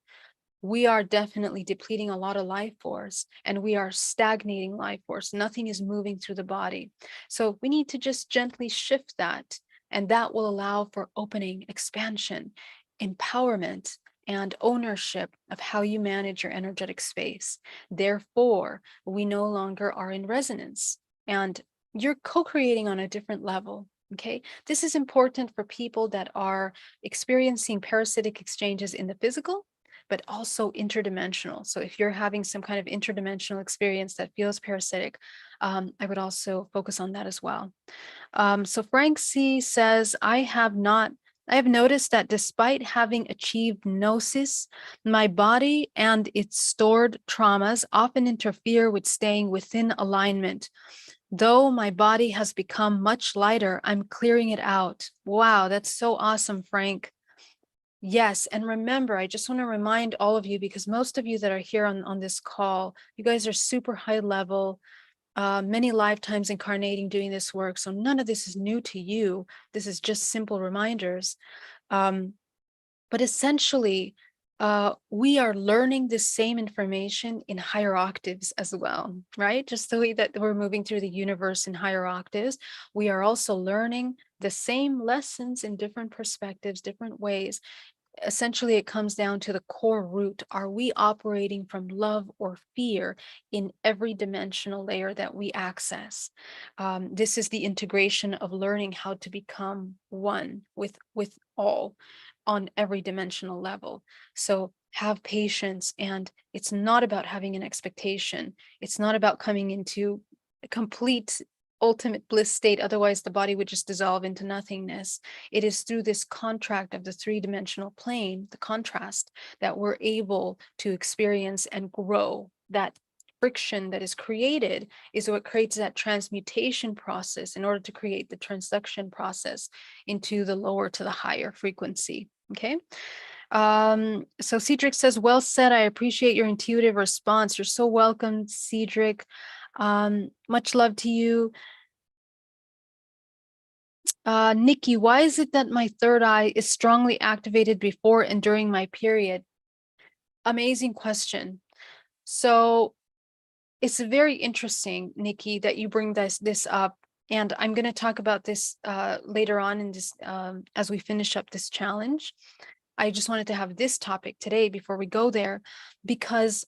we are definitely depleting a lot of life force, and we are stagnating life force. Nothing is moving through the body. So we need to just gently shift that, and that will allow for opening, expansion, empowerment, and ownership of how you manage your energetic space. Therefore, we no longer are in resonance, and you're co-creating on a different level. Okay, this is important for people that are experiencing parasitic exchanges in the physical, but also interdimensional. So if you're having some kind of interdimensional experience that feels parasitic, I would also focus on that as well. So Frank C says, I have noticed that despite having achieved gnosis, my body and its stored traumas often interfere with staying within alignment. Though my body has become much lighter, I'm clearing it out. Wow, that's so awesome, Frank. Yes, and remember, I just want to remind all of you, because most of you that are here on this call, you guys are super high level, many lifetimes incarnating doing this work. So none of this is new to you. This is just simple reminders. But essentially, we are learning the same information in higher octaves as well, right? Just the way that we're moving through the universe in higher octaves, we are also learning the same lessons in different perspectives, different ways. Essentially, it comes down to the core root. Are we operating from love or fear in every dimensional layer that we access? This is the integration of learning how to become one with all on every dimensional level. So have patience, and it's not about having an expectation. It's not about coming into a complete ultimate bliss state, otherwise the body would just dissolve into nothingness. It is through this contract of the three-dimensional plane, the contrast, that we're able to experience and grow. That friction that is created is what creates that transmutation process in order to create the transduction process into the lower to the higher frequency. Okay. So Cedric says, well said. I appreciate your intuitive response. You're so welcome, Cedric. Much love to you. Nikki, why is it that my third eye is strongly activated before and during my period? Amazing question. So it's very interesting, Nikki, that you bring this up. And I'm going to talk about this later on in this as we finish up this challenge. I just wanted to have this topic today before we go there, because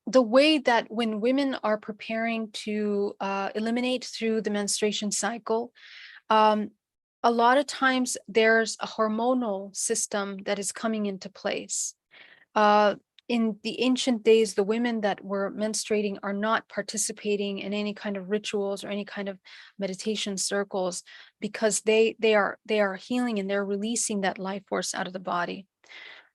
the way that when women are preparing to eliminate through the menstruation cycle, a lot of times there's a hormonal system that is coming into place. In the ancient days, the women that were menstruating are not participating in any kind of rituals or any kind of meditation circles, because they are healing and they're releasing that life force out of the body.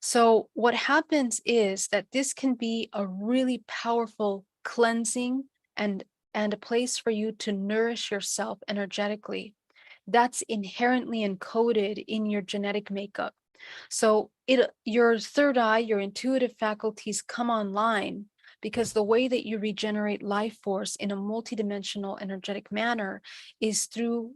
So what happens is that this can be a really powerful cleansing and a place for you to nourish yourself energetically. That's inherently encoded in your genetic makeup. So your third eye, your intuitive faculties come online because the way that you regenerate life force in a multidimensional energetic manner is through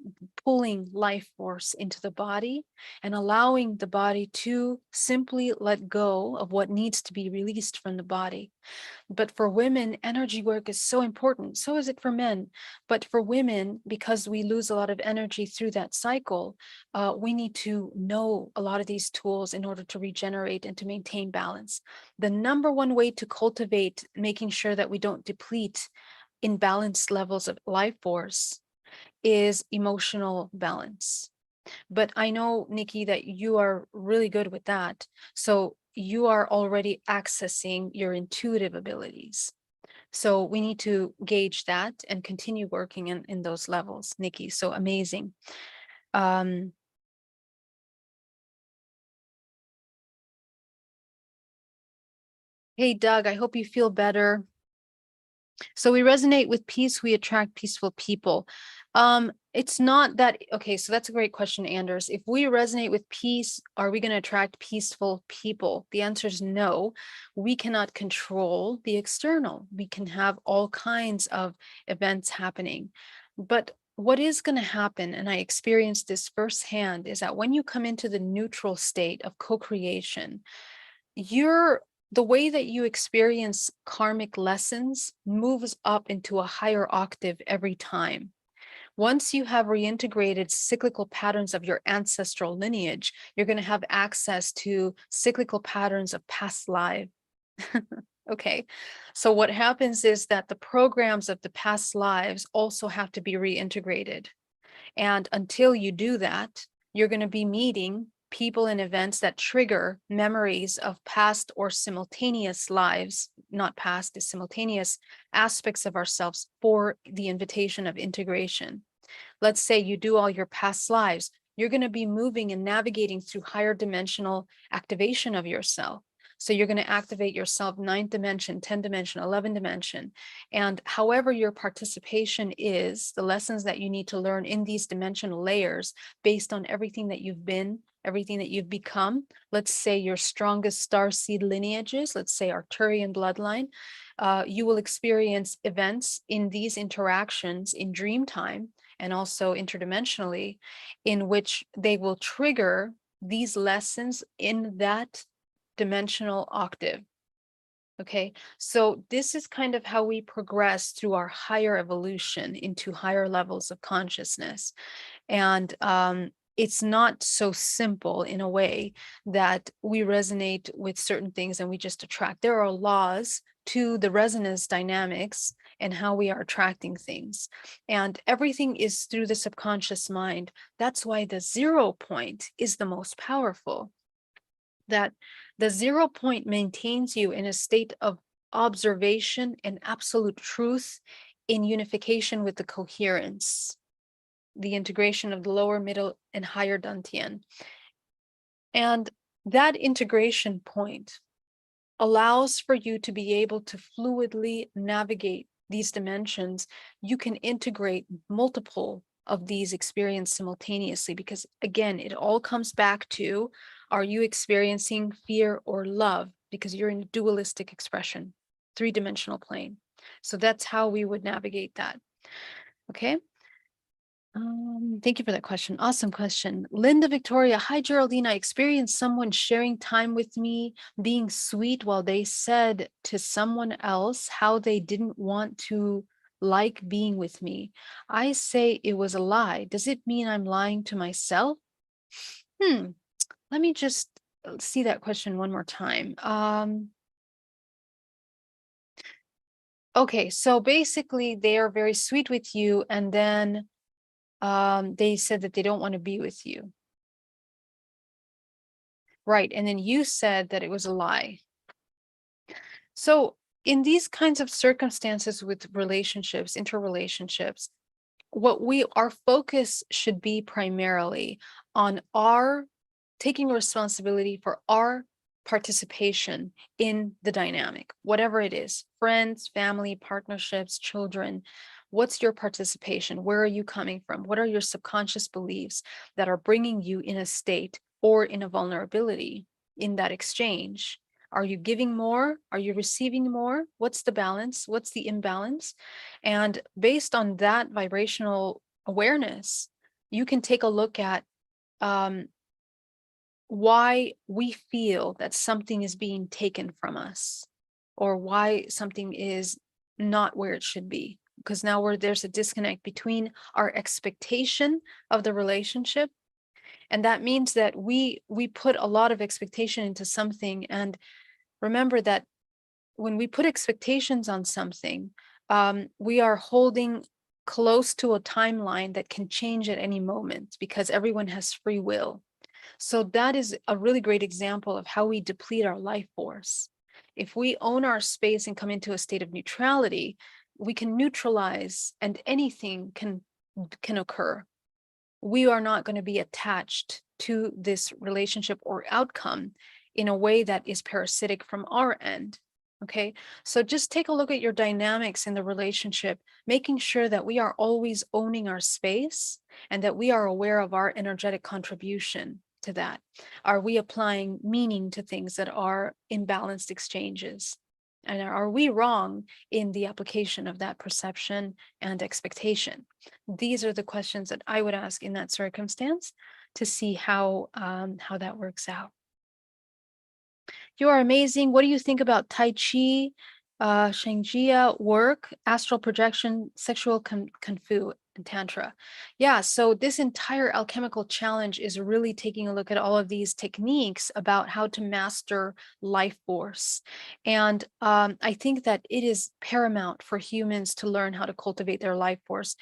pulling life force into the body and allowing the body to simply let go of what needs to be released from the body. But for women, energy work is so important. So is it for men. But for women, because we lose a lot of energy through that cycle, we need to know a lot of these tools in order to regenerate and to maintain balance. The number one way to cultivate making sure that we don't deplete imbalanced levels of life force is emotional balance. But I know, Nikki, that you are really good with that. So you are already accessing your intuitive abilities. So we need to gauge that and continue working in those levels, Nikki. So amazing. Hey, Doug, I hope you feel better. So we resonate with peace, we attract peaceful people. It's not that, okay, so that's a great question, Anders. If we resonate with peace, are we going to attract peaceful people? The answer is no. We cannot control the external. We can have all kinds of events happening. But what is going to happen, and I experienced this firsthand, is that when you come into the neutral state of co-creation, the way that you experience karmic lessons moves up into a higher octave every time. Once you have reintegrated cyclical patterns of your ancestral lineage, you're going to have access to cyclical patterns of past life. Okay, so what happens is that the programs of the past lives also have to be reintegrated. And until you do that, you're going to be meeting people and events that trigger memories of past or simultaneous lives, not past, is simultaneous aspects of ourselves for the invitation of integration. Let's say you do all your past lives, you're going to be moving and navigating through higher dimensional activation of yourself. So you're going to activate yourself 9th dimension, 10th dimension, 11th dimension. And however your participation is, the lessons that you need to learn in these dimensional layers based on everything that you've been, everything that you've become. Let's say your strongest star seed lineages, let's say Arcturian bloodline. You will experience events in these interactions in dream time and also interdimensionally, in which they will trigger these lessons in that dimensional octave. Okay, so this is kind of how we progress through our higher evolution into higher levels of consciousness. And it's not so simple in a way that we resonate with certain things and we just attract. There are laws to the resonance dynamics and how we are attracting things. And everything is through the subconscious mind. That's why the 0 point is the most powerful. That the 0 point maintains you in a state of observation and absolute truth in unification with the coherence, the integration of the lower, middle, and higher dantian. And that integration point allows for you to be able to fluidly navigate these dimensions. You can integrate multiple of these experiences simultaneously, because again, it all comes back to, are you experiencing fear or love? Because you're in a dualistic expression, 3-dimensional plane. So that's how we would navigate that. Okay. Thank you for that question. Awesome question. Linda Victoria, hi Geraldine. I experienced someone sharing time with me, being sweet while they said to someone else how they didn't want to like being with me. I say it was a lie. Does it mean I'm lying to myself? Let me just see that question one more time. Okay, so basically they are very sweet with you, and then they said that they don't want to be with you. Right. And then you said that it was a lie. So in these kinds of circumstances with relationships, interrelationships, our focus should be primarily on our taking responsibility for our participation in the dynamic, whatever it is, friends, family, partnerships, children. What's your participation? Where are you coming from? What are your subconscious beliefs that are bringing you in a state or in a vulnerability in that exchange? Are you giving more? Are you receiving more? What's the balance? What's the imbalance? And based on that vibrational awareness, you can take a look at why we feel that something is being taken from us, or why something is not where it should be. Because now there's a disconnect between our expectation of the relationship, and that means that we put a lot of expectation into something. And remember that when we put expectations on something, we are holding close to a timeline that can change at any moment, because everyone has free will. So that is a really great example of how we deplete our life force. If we own our space and come into a state of neutrality, we can neutralize, and anything can occur. We are not going to be attached to this relationship or outcome in a way that is parasitic from our end. Okay, so just take a look at your dynamics in the relationship, making sure that we are always owning our space and that we are aware of our energetic contribution to that. Are we applying meaning to things that are imbalanced exchanges? And are we wrong in the application of that perception and expectation? These are the questions that I would ask in that circumstance to see how that works out. You are amazing. What do you think about Tai Chi, Shangjia work, astral projection, sexual kung fu, and Tantra? Yeah, so this entire alchemical challenge is really taking a look at all of these techniques about how to master life force. And I think that it is paramount for humans to learn how to cultivate their life force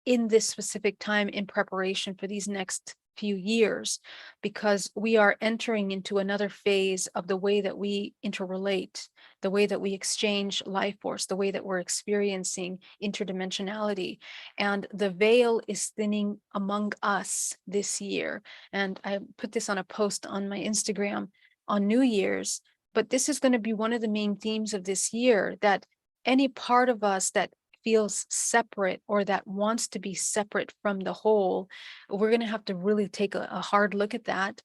in this specific time in preparation for these next few years, because we are entering into another phase of the way that we interrelate, the way that we exchange life force, the way that we're experiencing interdimensionality. And the veil is thinning among us this year. And I put this on a post on my Instagram on New Year's, but this is going to be one of the main themes of this year, that any part of us that feels separate or that wants to be separate from the whole, we're going to have to really take a hard look at that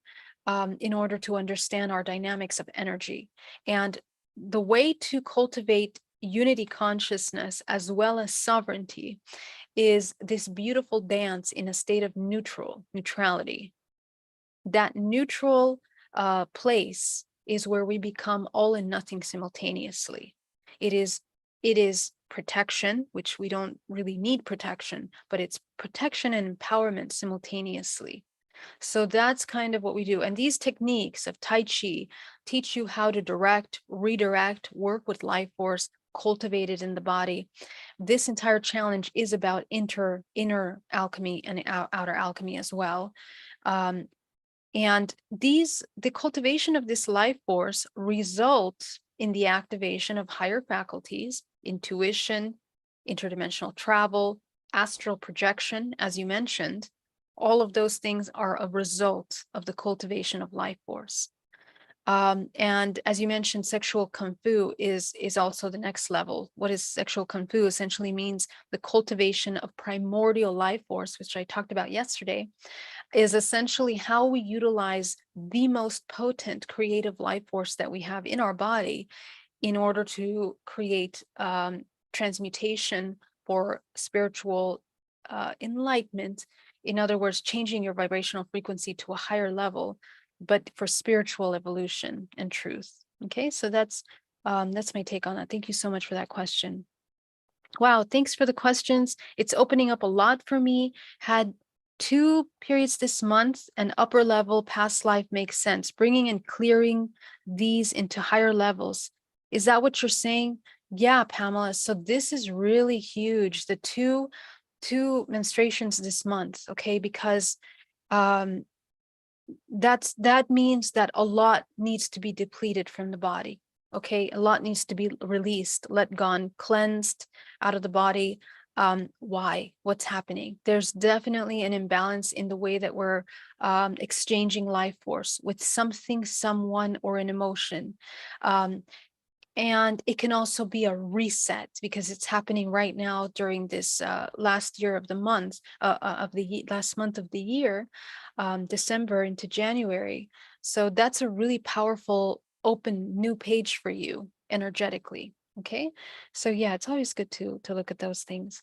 in order to understand our dynamics of energy. And the way to cultivate unity consciousness as well as sovereignty is this beautiful dance in a state of neutrality. That neutral place is where we become all and nothing simultaneously. It is protection, which we don't really need protection, but it's protection and empowerment simultaneously. So that's kind of what we do. And these techniques of Tai Chi teach you how to direct, redirect, work with life force, cultivate it in the body. This entire challenge is about inner alchemy and outer alchemy as well. And the cultivation of this life force results in the activation of higher faculties, intuition, interdimensional travel, astral projection, as you mentioned. All of those things are a result of the cultivation of life force. And as you mentioned, sexual kung fu is also the next level. What is sexual kung fu? Essentially means the cultivation of primordial life force, which I talked about yesterday, is essentially how we utilize the most potent creative life force that we have in our body in order to create transmutation for spiritual enlightenment. In other words, changing your vibrational frequency to a higher level, but for spiritual evolution and truth. Okay, so that's my take on that. Thank you so much for that question. Wow, thanks for the questions. It's opening up a lot for me. Had 2 periods this month, and upper level past life makes sense. Bringing and clearing these into higher levels. Is that what you're saying? Yeah, Pamela. So this is really huge. The two menstruations this month, okay? Because that means that a lot needs to be depleted from the body. Okay, a lot needs to be released, let gone, cleansed out of the body. Why? What's happening? There's definitely an imbalance in the way that we're exchanging life force with something, someone, or an emotion. And it can also be a reset because it's happening right now during this last year of the month of the last month of the year, December into January. So that's a really powerful open new page for you energetically. Okay, so yeah, it's always good to look at those things.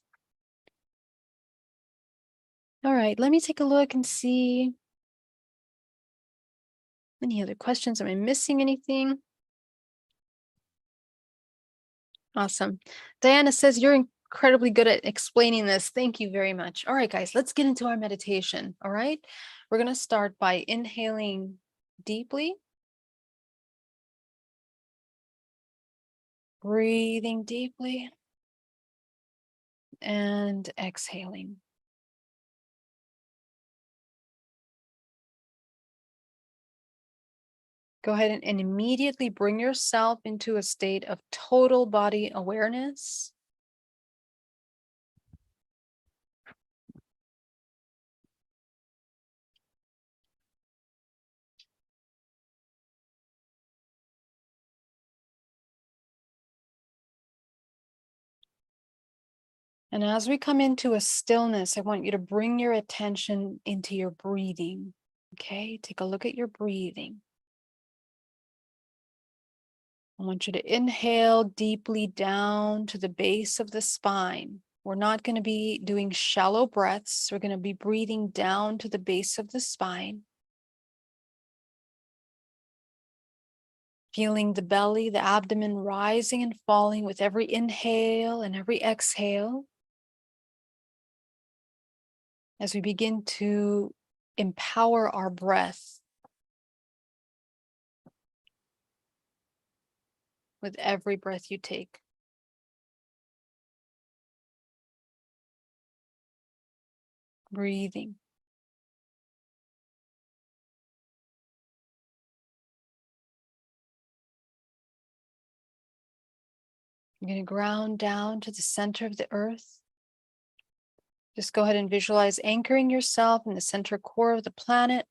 All right, let me take a look and see any other questions. Am I missing anything? Awesome. Diana says you're incredibly good at explaining this. Thank you very much. All right, guys, let's get into our meditation. All right. We're going to start by inhaling deeply, breathing deeply, and exhaling. Go ahead and immediately bring yourself into a state of total body awareness. And as we come into a stillness, I want you to bring your attention into your breathing. Okay, take a look at your breathing. I want you to inhale deeply down to the base of the spine. We're not going to be doing shallow breaths. We're going to be breathing down to the base of the spine. Feeling the belly, the abdomen rising and falling with every inhale and every exhale. As we begin to empower our breath with every breath you take. Breathing. You're going to ground down to the center of the earth. Just go ahead and visualize anchoring yourself in the center core of the planet.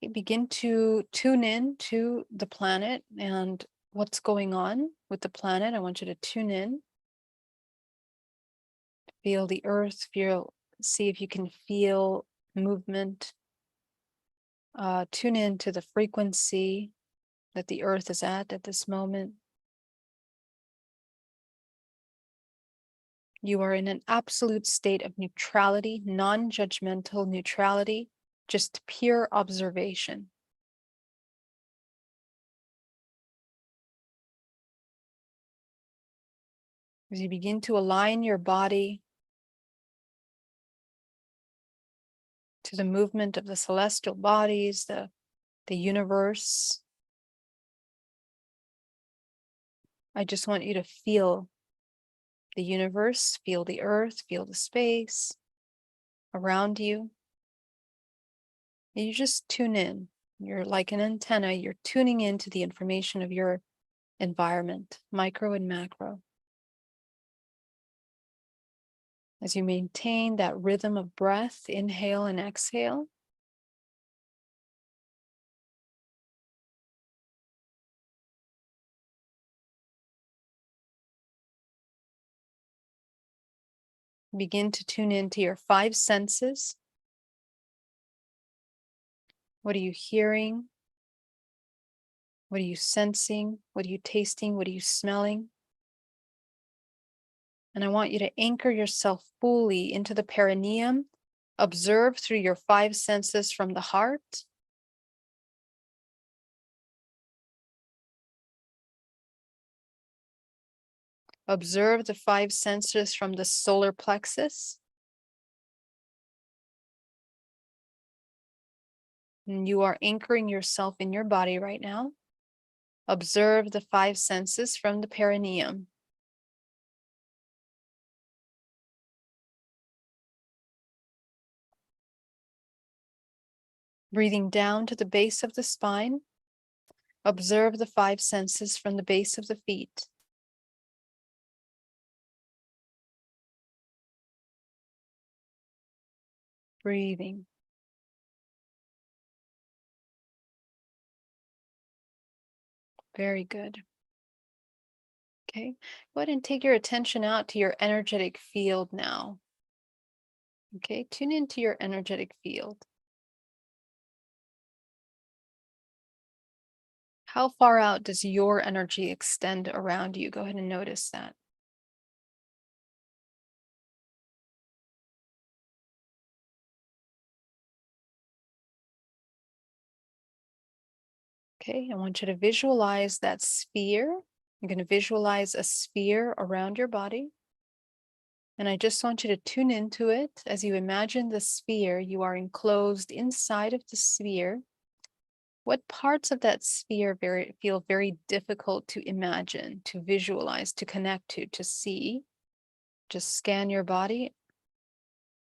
Okay, begin to tune in to the planet and what's going on with the planet. I want you to tune in, feel the earth, see if you can feel movement. Tune in to the frequency that the earth is at this moment. You are in an absolute state of neutrality, non-judgmental neutrality, just pure observation. As you begin to align your body to the movement of the celestial bodies, the universe, I just want you to feel the universe, feel the earth, feel the space around you. And you just tune in. You're like an antenna, you're tuning into the information of your environment, micro and macro. As you maintain that rhythm of breath, inhale and exhale. Begin to tune into your 5 senses. What are you hearing? What are you sensing? What are you tasting? What are you smelling? And I want you to anchor yourself fully into the perineum. Observe through your 5 senses from the heart. Observe the 5 senses from the solar plexus. And you are anchoring yourself in your body right now. Observe the 5 senses from the perineum. Breathing down to the base of the spine. Observe the 5 senses from the base of the feet. Breathing. Very good. Okay, go ahead and take your attention out to your energetic field now. Okay, tune into your energetic field. How far out does your energy extend around you? Go ahead and notice that. Okay, I want you to visualize that sphere. You're going to visualize a sphere around your body. And I just want you to tune into it. As you imagine the sphere, you are enclosed inside of the sphere. What parts of that sphere feel very difficult to imagine, to visualize, to connect to see? Just scan your body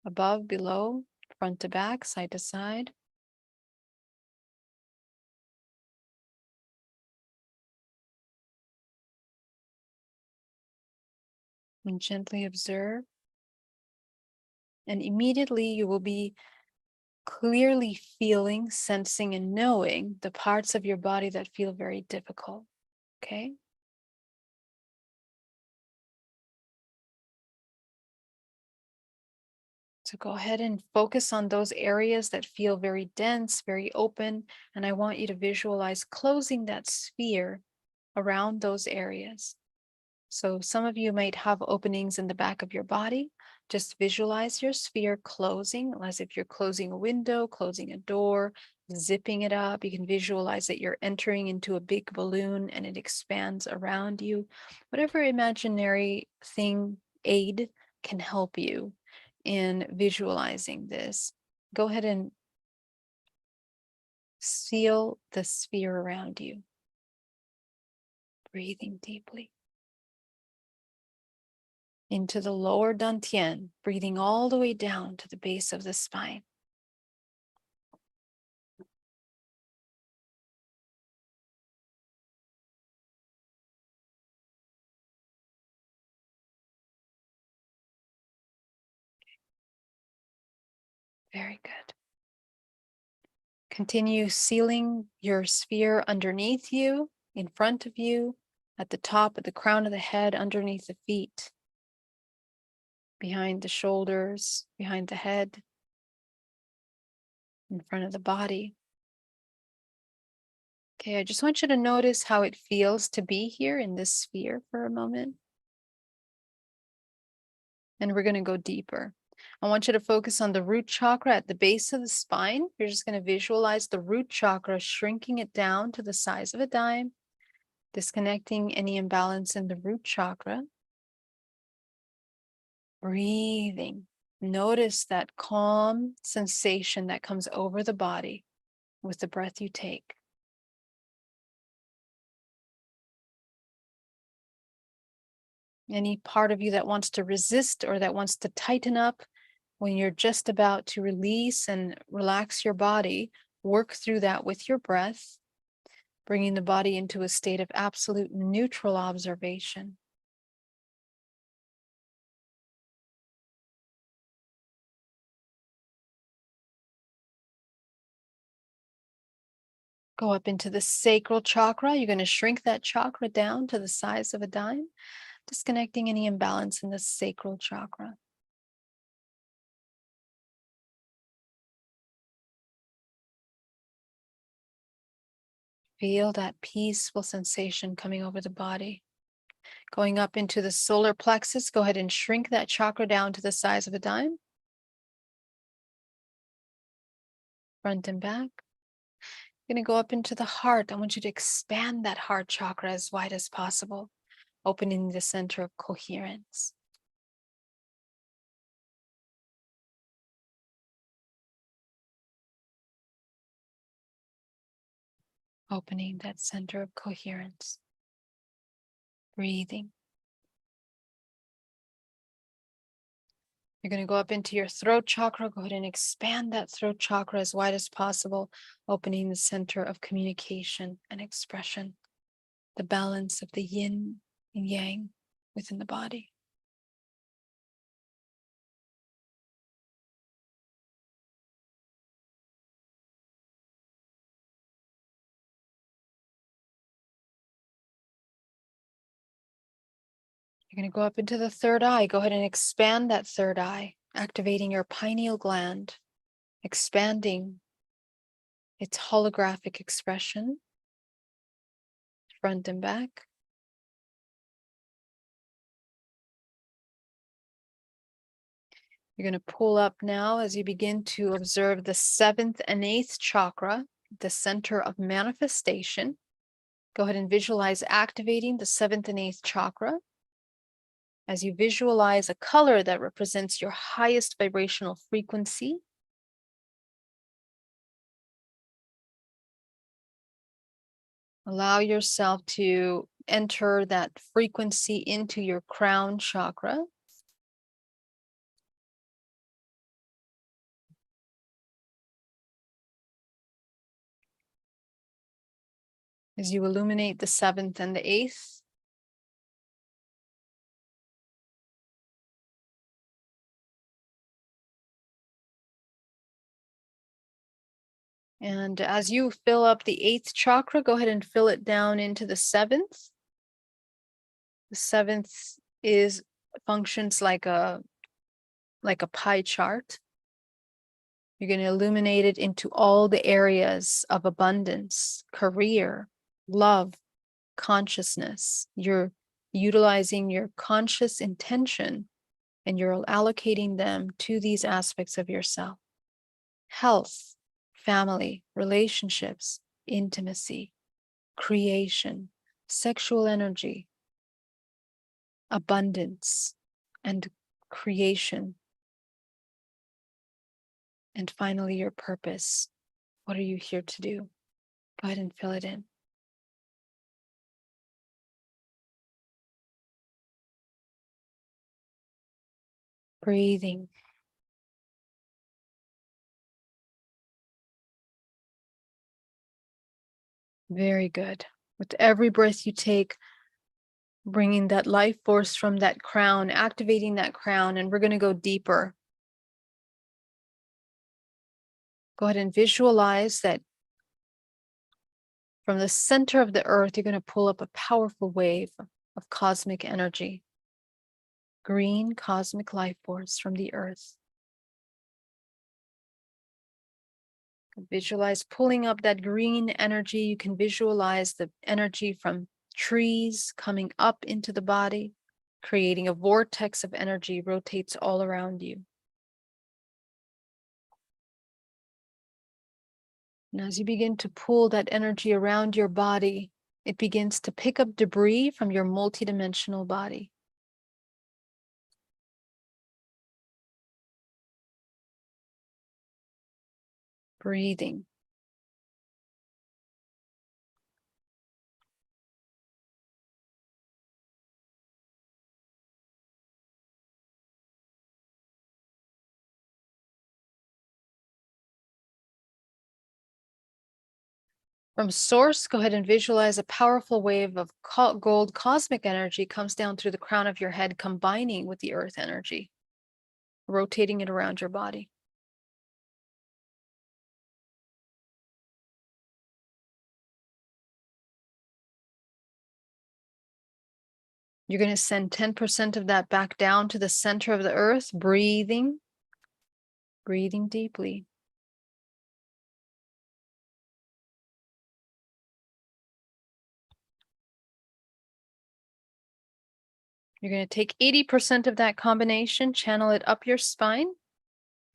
above, below, front to back, side to side. And gently observe. And immediately you will be clearly feeling, sensing, and knowing the parts of your body that feel very difficult. Okay? So go ahead and focus on those areas that feel very dense, very open. And I want you to visualize closing that sphere around those areas. So some of you might have openings in the back of your body. Just visualize your sphere closing as if you're closing a window, closing a door, zipping it up. You can visualize that you're entering into a big balloon and it expands around you. Whatever imaginary aid can help you in visualizing this. Go ahead and feel the sphere around you. Breathing deeply into the lower dantian, breathing all the way down to the base of the spine. Very good. Continue sealing your sphere underneath you in front of you, at the top, at the crown of the head, underneath the feet, behind the shoulders, behind the head, in front of the body. Okay, I just want you to notice how it feels to be here in this sphere for a moment. And we're going to go deeper. I want you to focus on the root chakra at the base of the spine. You're just going to visualize the root chakra, shrinking it down to the size of a dime, disconnecting any imbalance in the root chakra. Breathing. Notice that calm sensation that comes over the body with the breath you take. Any part of you that wants to resist or that wants to tighten up when you're just about to release and relax your body, work through that with your breath, bringing the body into a state of absolute neutral observation. Go up into the sacral chakra. You're going to shrink that chakra down to the size of a dime, disconnecting any imbalance in the sacral chakra. Feel that peaceful sensation coming over the body. Going up into the solar plexus, go ahead and shrink that chakra down to the size of a dime. Front and back. You're going to go up into the heart. I want you to expand that heart chakra as wide as possible, opening the center of coherence. Opening that center of coherence. Breathing. You're going to go up into your throat chakra. Go ahead and expand that throat chakra as wide as possible, opening the center of communication and expression, the balance of the yin and yang within the body. You're going to go up into the third eye. Go ahead and expand that third eye, activating your pineal gland, expanding its holographic expression, front and back. You're going to pull up now as you begin to observe the 7th and 8th chakra, the center of manifestation. Go ahead and visualize activating the 7th and 8th chakra. As you visualize a color that represents your highest vibrational frequency, allow yourself to enter that frequency into your crown chakra. As you illuminate the 7th and the 8th, and as you fill up the 8th chakra, go ahead and fill it down into the 7th. The 7th functions like a pie chart. You're going to illuminate it into all the areas of abundance, career, love, consciousness. You're utilizing your conscious intention and you're allocating them to these aspects of yourself. Health, family, relationships, intimacy, creation, sexual energy, abundance, and creation. And finally, your purpose. What are you here to do? Go ahead and fill it in. Breathing. Very good. With every breath you take, bringing that life force from that crown, activating that crown, and we're going to go deeper. Go ahead and visualize that From the center of the earth, you're going to pull up a powerful wave of cosmic energy. Green cosmic life force from the earth. Visualize pulling up that green energy. You can visualize the energy from trees coming up into the body, creating a vortex of energy, rotates all around you. And as you begin to pull that energy around your body, it begins to pick up debris from your multidimensional body. Breathing. From source, go ahead and visualize a powerful wave of gold cosmic energy comes down through the crown of your head, combining with the earth energy, rotating it around your body. You're going to send 10% of that back down to the center of the earth, breathing deeply. You're going to take 80% of that combination, channel it up your spine.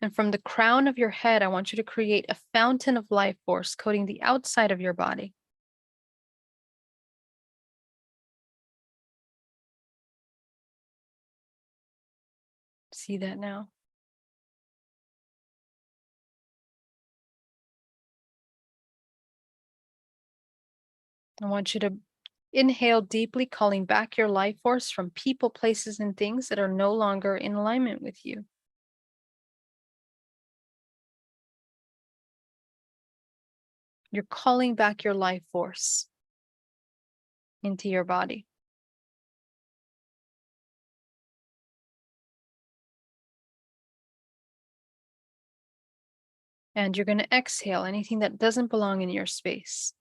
And from the crown of your head, I want you to create a fountain of life force coating the outside of your body. See that now? I want you to inhale deeply, calling back your life force from people, places, and things that are no longer in alignment with you. You're calling back your life force into your body. And you're going to exhale anything that doesn't belong in your space.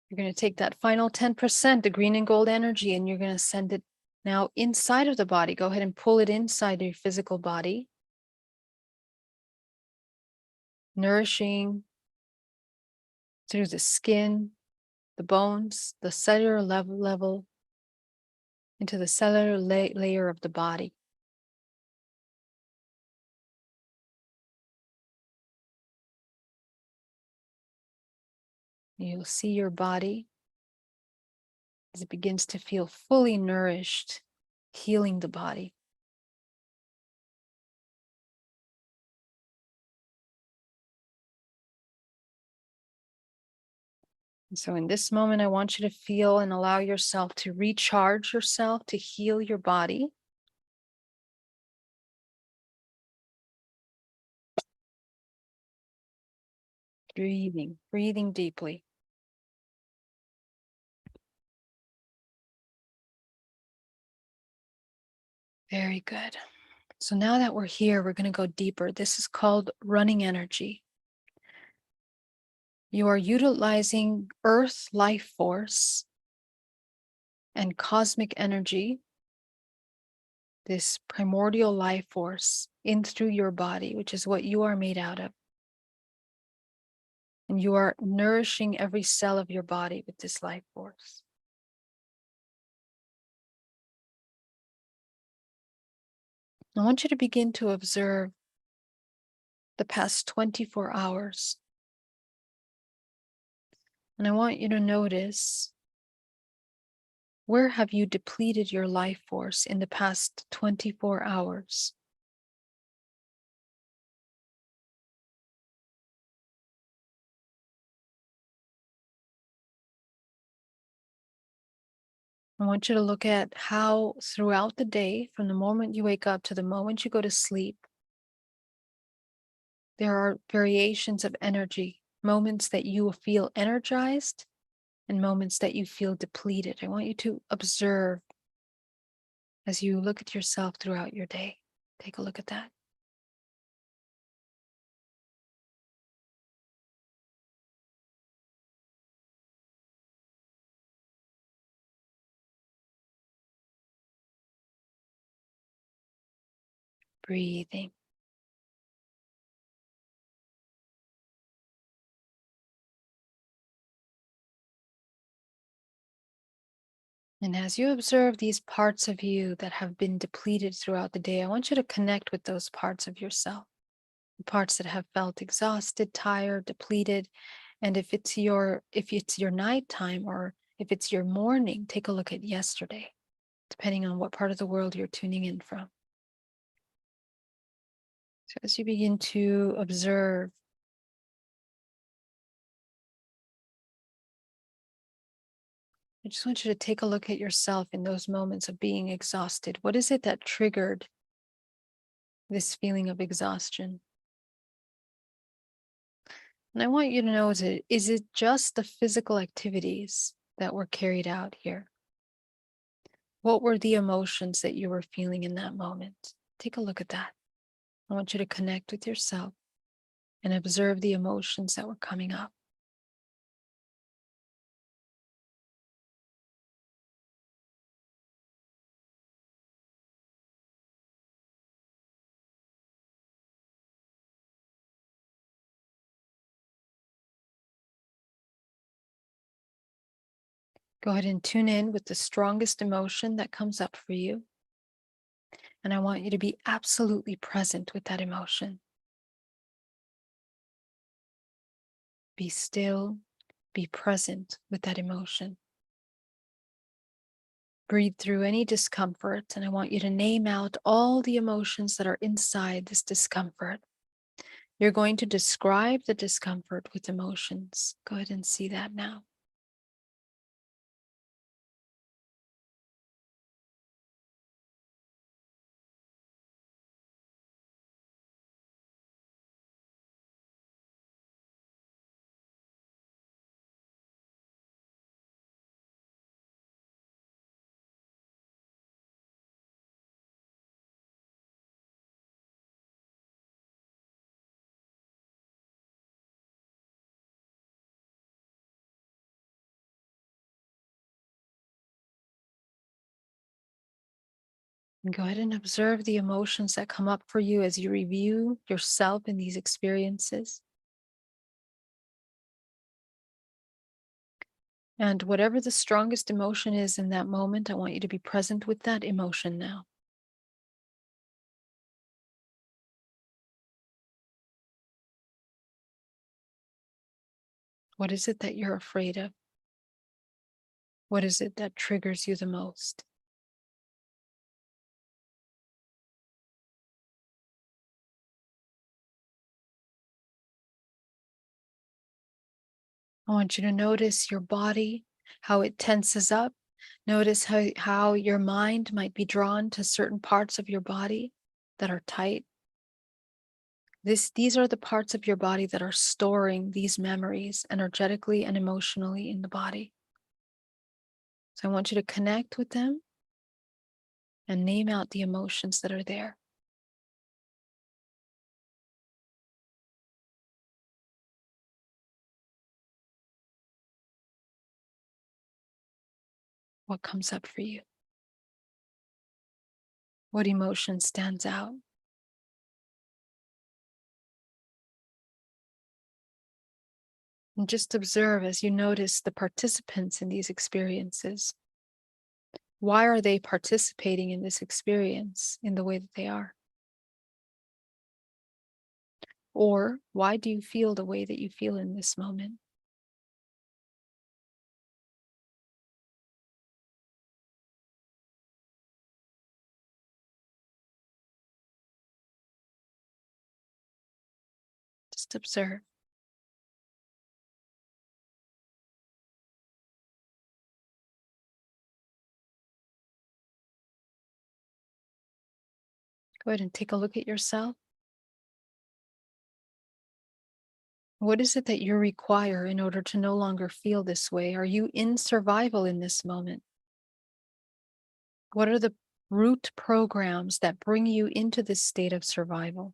You're going to take that final 10%, the green and gold energy, and you're going to send it now inside of the body. Go ahead and pull it inside your physical body. Nourishing through the skin, the bones, the cellular level into the cellular layer of the body. You'll see your body as it begins to feel fully nourished, healing the body. And so in this moment, I want you to feel and allow yourself to recharge yourself, to heal your body. Breathing deeply. Very good. So now that we're here, we're going to go deeper. This is called running energy. You are utilizing earth life force and cosmic energy, this primordial life force in through your body, which is what you are made out of. And you are nourishing every cell of your body with this life force. I want you to begin to observe the past 24 hours. And I want you to notice, where have you depleted your life force in the past 24 hours? I want you to look at how throughout the day, from the moment you wake up to the moment you go to sleep, there are variations of energy, moments that you will feel energized and moments that you feel depleted. I want you to observe as you look at yourself throughout your day. Take a look at that. Breathing. And as you observe these parts of you that have been depleted throughout the day, I want you to connect with those parts of yourself, the parts that have felt exhausted, tired, depleted. And if it's your nighttime or if it's your morning, take a look at yesterday, depending on what part of the world you're tuning in from. So as you begin to observe, I just want you to take a look at yourself in those moments of being exhausted. What is it that triggered this feeling of exhaustion? And I want you to know, is it just the physical activities that were carried out here? What were the emotions that you were feeling in that moment? Take a look at that. I want you to connect with yourself and observe the emotions that were coming up. Go ahead and tune in with the strongest emotion that comes up for you. And I want you to be absolutely present with that emotion. Be still, be present with that emotion. Breathe through any discomfort, and I want you to name out all the emotions that are inside this discomfort. You're going to describe the discomfort with emotions. Go ahead and see that now. And go ahead and observe the emotions that come up for you as you review yourself in these experiences. And whatever the strongest emotion is in that moment, I want you to be present with that emotion now. What is it that you're afraid of? What is it that triggers you the most? I want you to notice your body, how it tenses up. Notice how your mind might be drawn to certain parts of your body that are tight. These are the parts of your body that are storing these memories energetically and emotionally in the body. So I want you to connect with them and name out the emotions that are there. What comes up for you? What emotion stands out? And just observe as you notice the participants in these experiences. Why are they participating in this experience in the way that they are? Or why do you feel the way that you feel in this moment? Just observe. Go ahead and take a look at yourself. What is it that you require in order to no longer feel this way? Are you in survival in this moment? What are the root programs that bring you into this state of survival?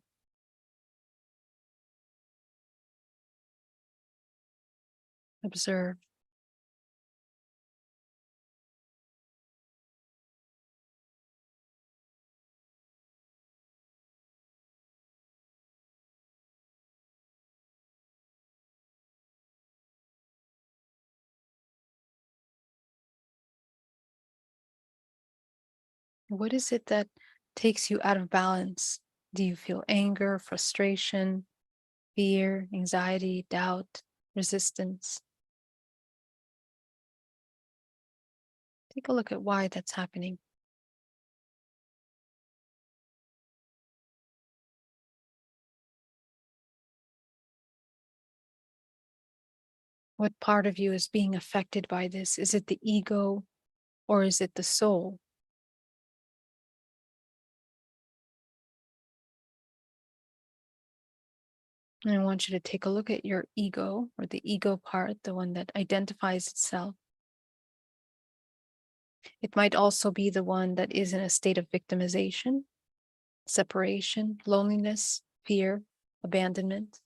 Observe. What is it that takes you out of balance? Do you feel anger, frustration, fear, anxiety, doubt, resistance? Take a look at why that's happening. What part of you is being affected by this? Is it the ego or is it the soul? And I want you to take a look at your ego, or the ego part, the one that identifies itself. It might also be the one that is in a state of victimization, separation, loneliness, fear, abandonment.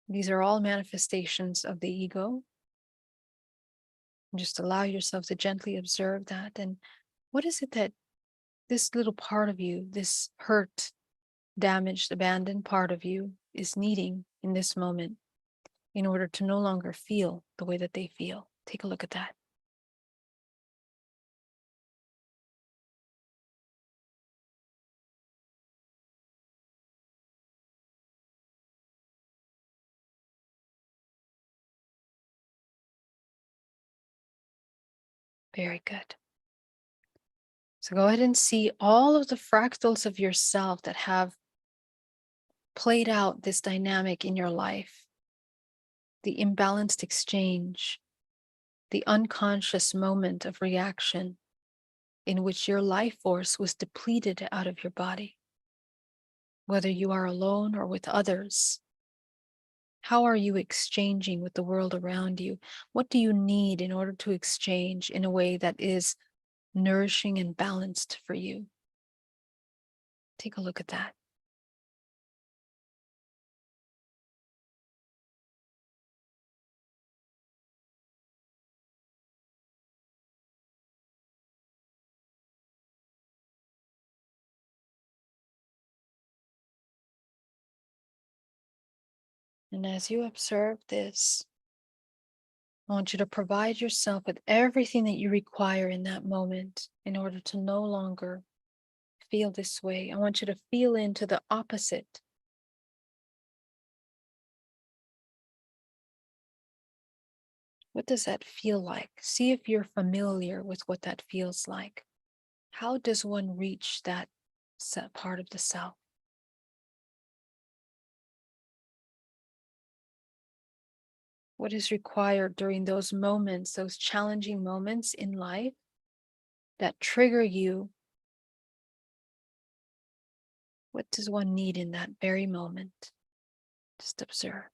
These are all manifestations of the ego. Just allow yourself to gently observe that. And what is it that this little part of you, this hurt, damaged, abandoned part of you, is needing in this moment in order to no longer feel the way that they feel? Take a look at that. Very good. So go ahead and see all of the fractals of yourself that have played out this dynamic in your life, the imbalanced exchange, the unconscious moment of reaction in which your life force was depleted out of your body. Whether you are alone or with others, how are you exchanging with the world around you? What do you need in order to exchange in a way that is nourishing and balanced for you? Take a look at that. And as you observe this, I want you to provide yourself with everything that you require in that moment in order to no longer feel this way. I want you to feel into the opposite. What does that feel like? See if you're familiar with what that feels like. How does one reach that part of the self? What is required during those moments, those challenging moments in life that trigger you? What does one need in that very moment? Just observe.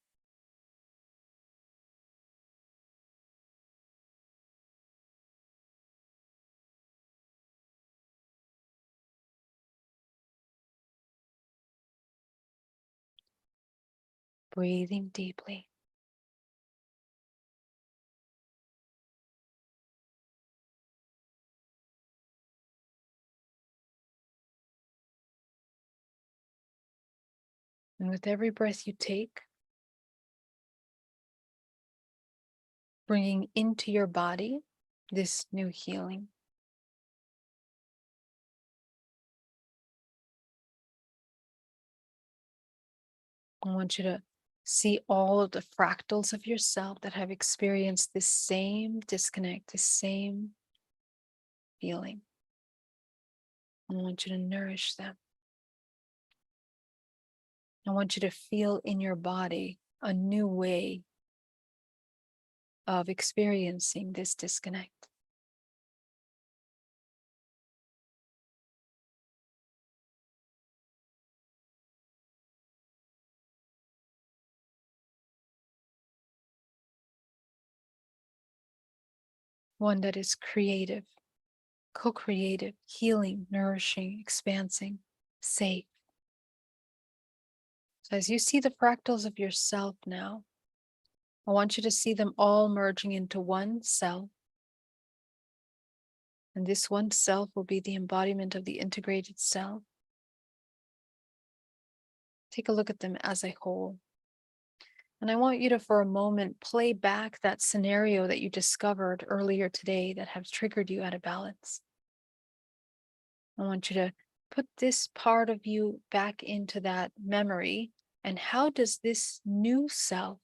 Breathing deeply. And with every breath you take, bringing into your body this new healing. I want you to see all of the fractals of yourself that have experienced this same disconnect, this same feeling. I want you to nourish them. I want you to feel in your body a new way of experiencing this disconnect. one that is creative, co-creative, healing, nourishing, expansing, safe. So as you see the fractals of yourself now, I want you to see them all merging into one self. And this one self will be the embodiment of the integrated self. Take a look at them as a whole. And I want you to, for a moment, play back that scenario that you discovered earlier today that has triggered you out of balance. I want you to put this part of you back into that memory. And how does this new self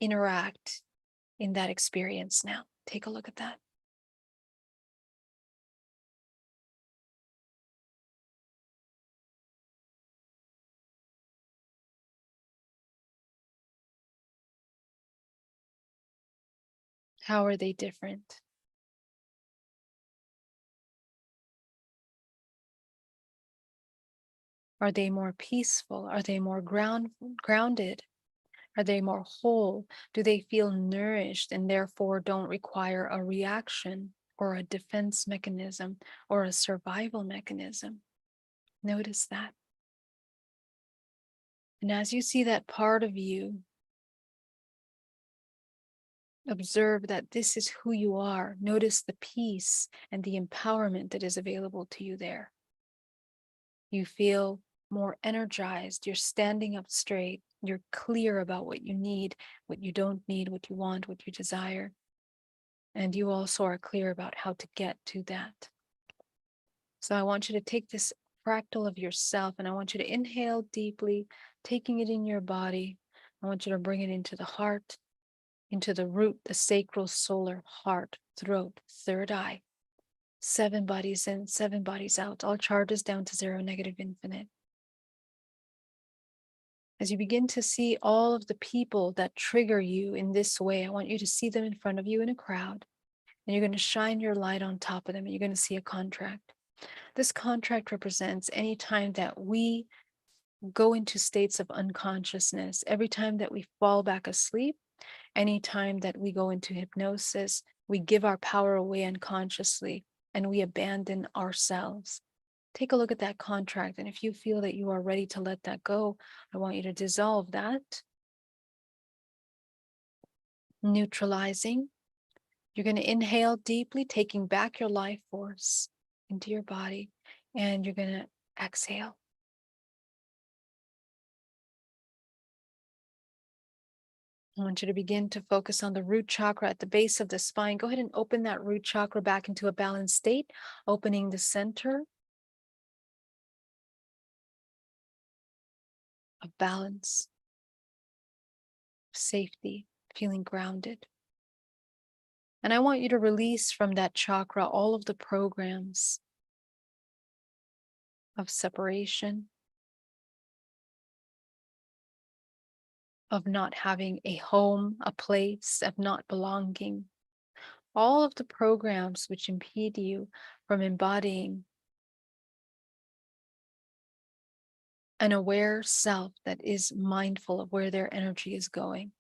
interact in that experience now? Take a look at that. How are they different? Are they more peaceful? Are they more grounded? Are they more whole? Do they feel nourished and therefore don't require a reaction or a defense mechanism or a survival mechanism? Notice that. And as you see that part of you, observe that this is who you are. Notice the peace and the empowerment that is available to you there. You feel more energized. You're standing up straight. You're clear about what you need, what you don't need, what you want, what you desire. And you also are clear about how to get to that. So I want you to take this fractal of yourself and I want you to inhale deeply, taking it in your body. I want you to bring it into the heart, into the root, the sacral, solar, heart, throat, third eye. 7 bodies in, 7 bodies out. All charges down to 0, negative, infinite. As you begin to see all of the people that trigger you in this way, I want you to see them in front of you in a crowd. And you're going to shine your light on top of them and you're going to see a contract. This contract represents any time that we go into states of unconsciousness, every time that we fall back asleep, any time that we go into hypnosis, we give our power away unconsciously and we abandon ourselves. Take a look at that contract. And if you feel that you are ready to let that go, I want you to dissolve that, neutralizing. You're going to inhale deeply, taking back your life force into your body, and you're going to exhale. I want you to begin to focus on the root chakra at the base of the spine. Go ahead and open that root chakra back into a balanced state, opening the center of balance, safety, feeling grounded. And I want you to release from that chakra all of the programs of separation, of not having a home, a place, of not belonging. All of the programs which impede you from embodying an aware self that is mindful of where their energy is going.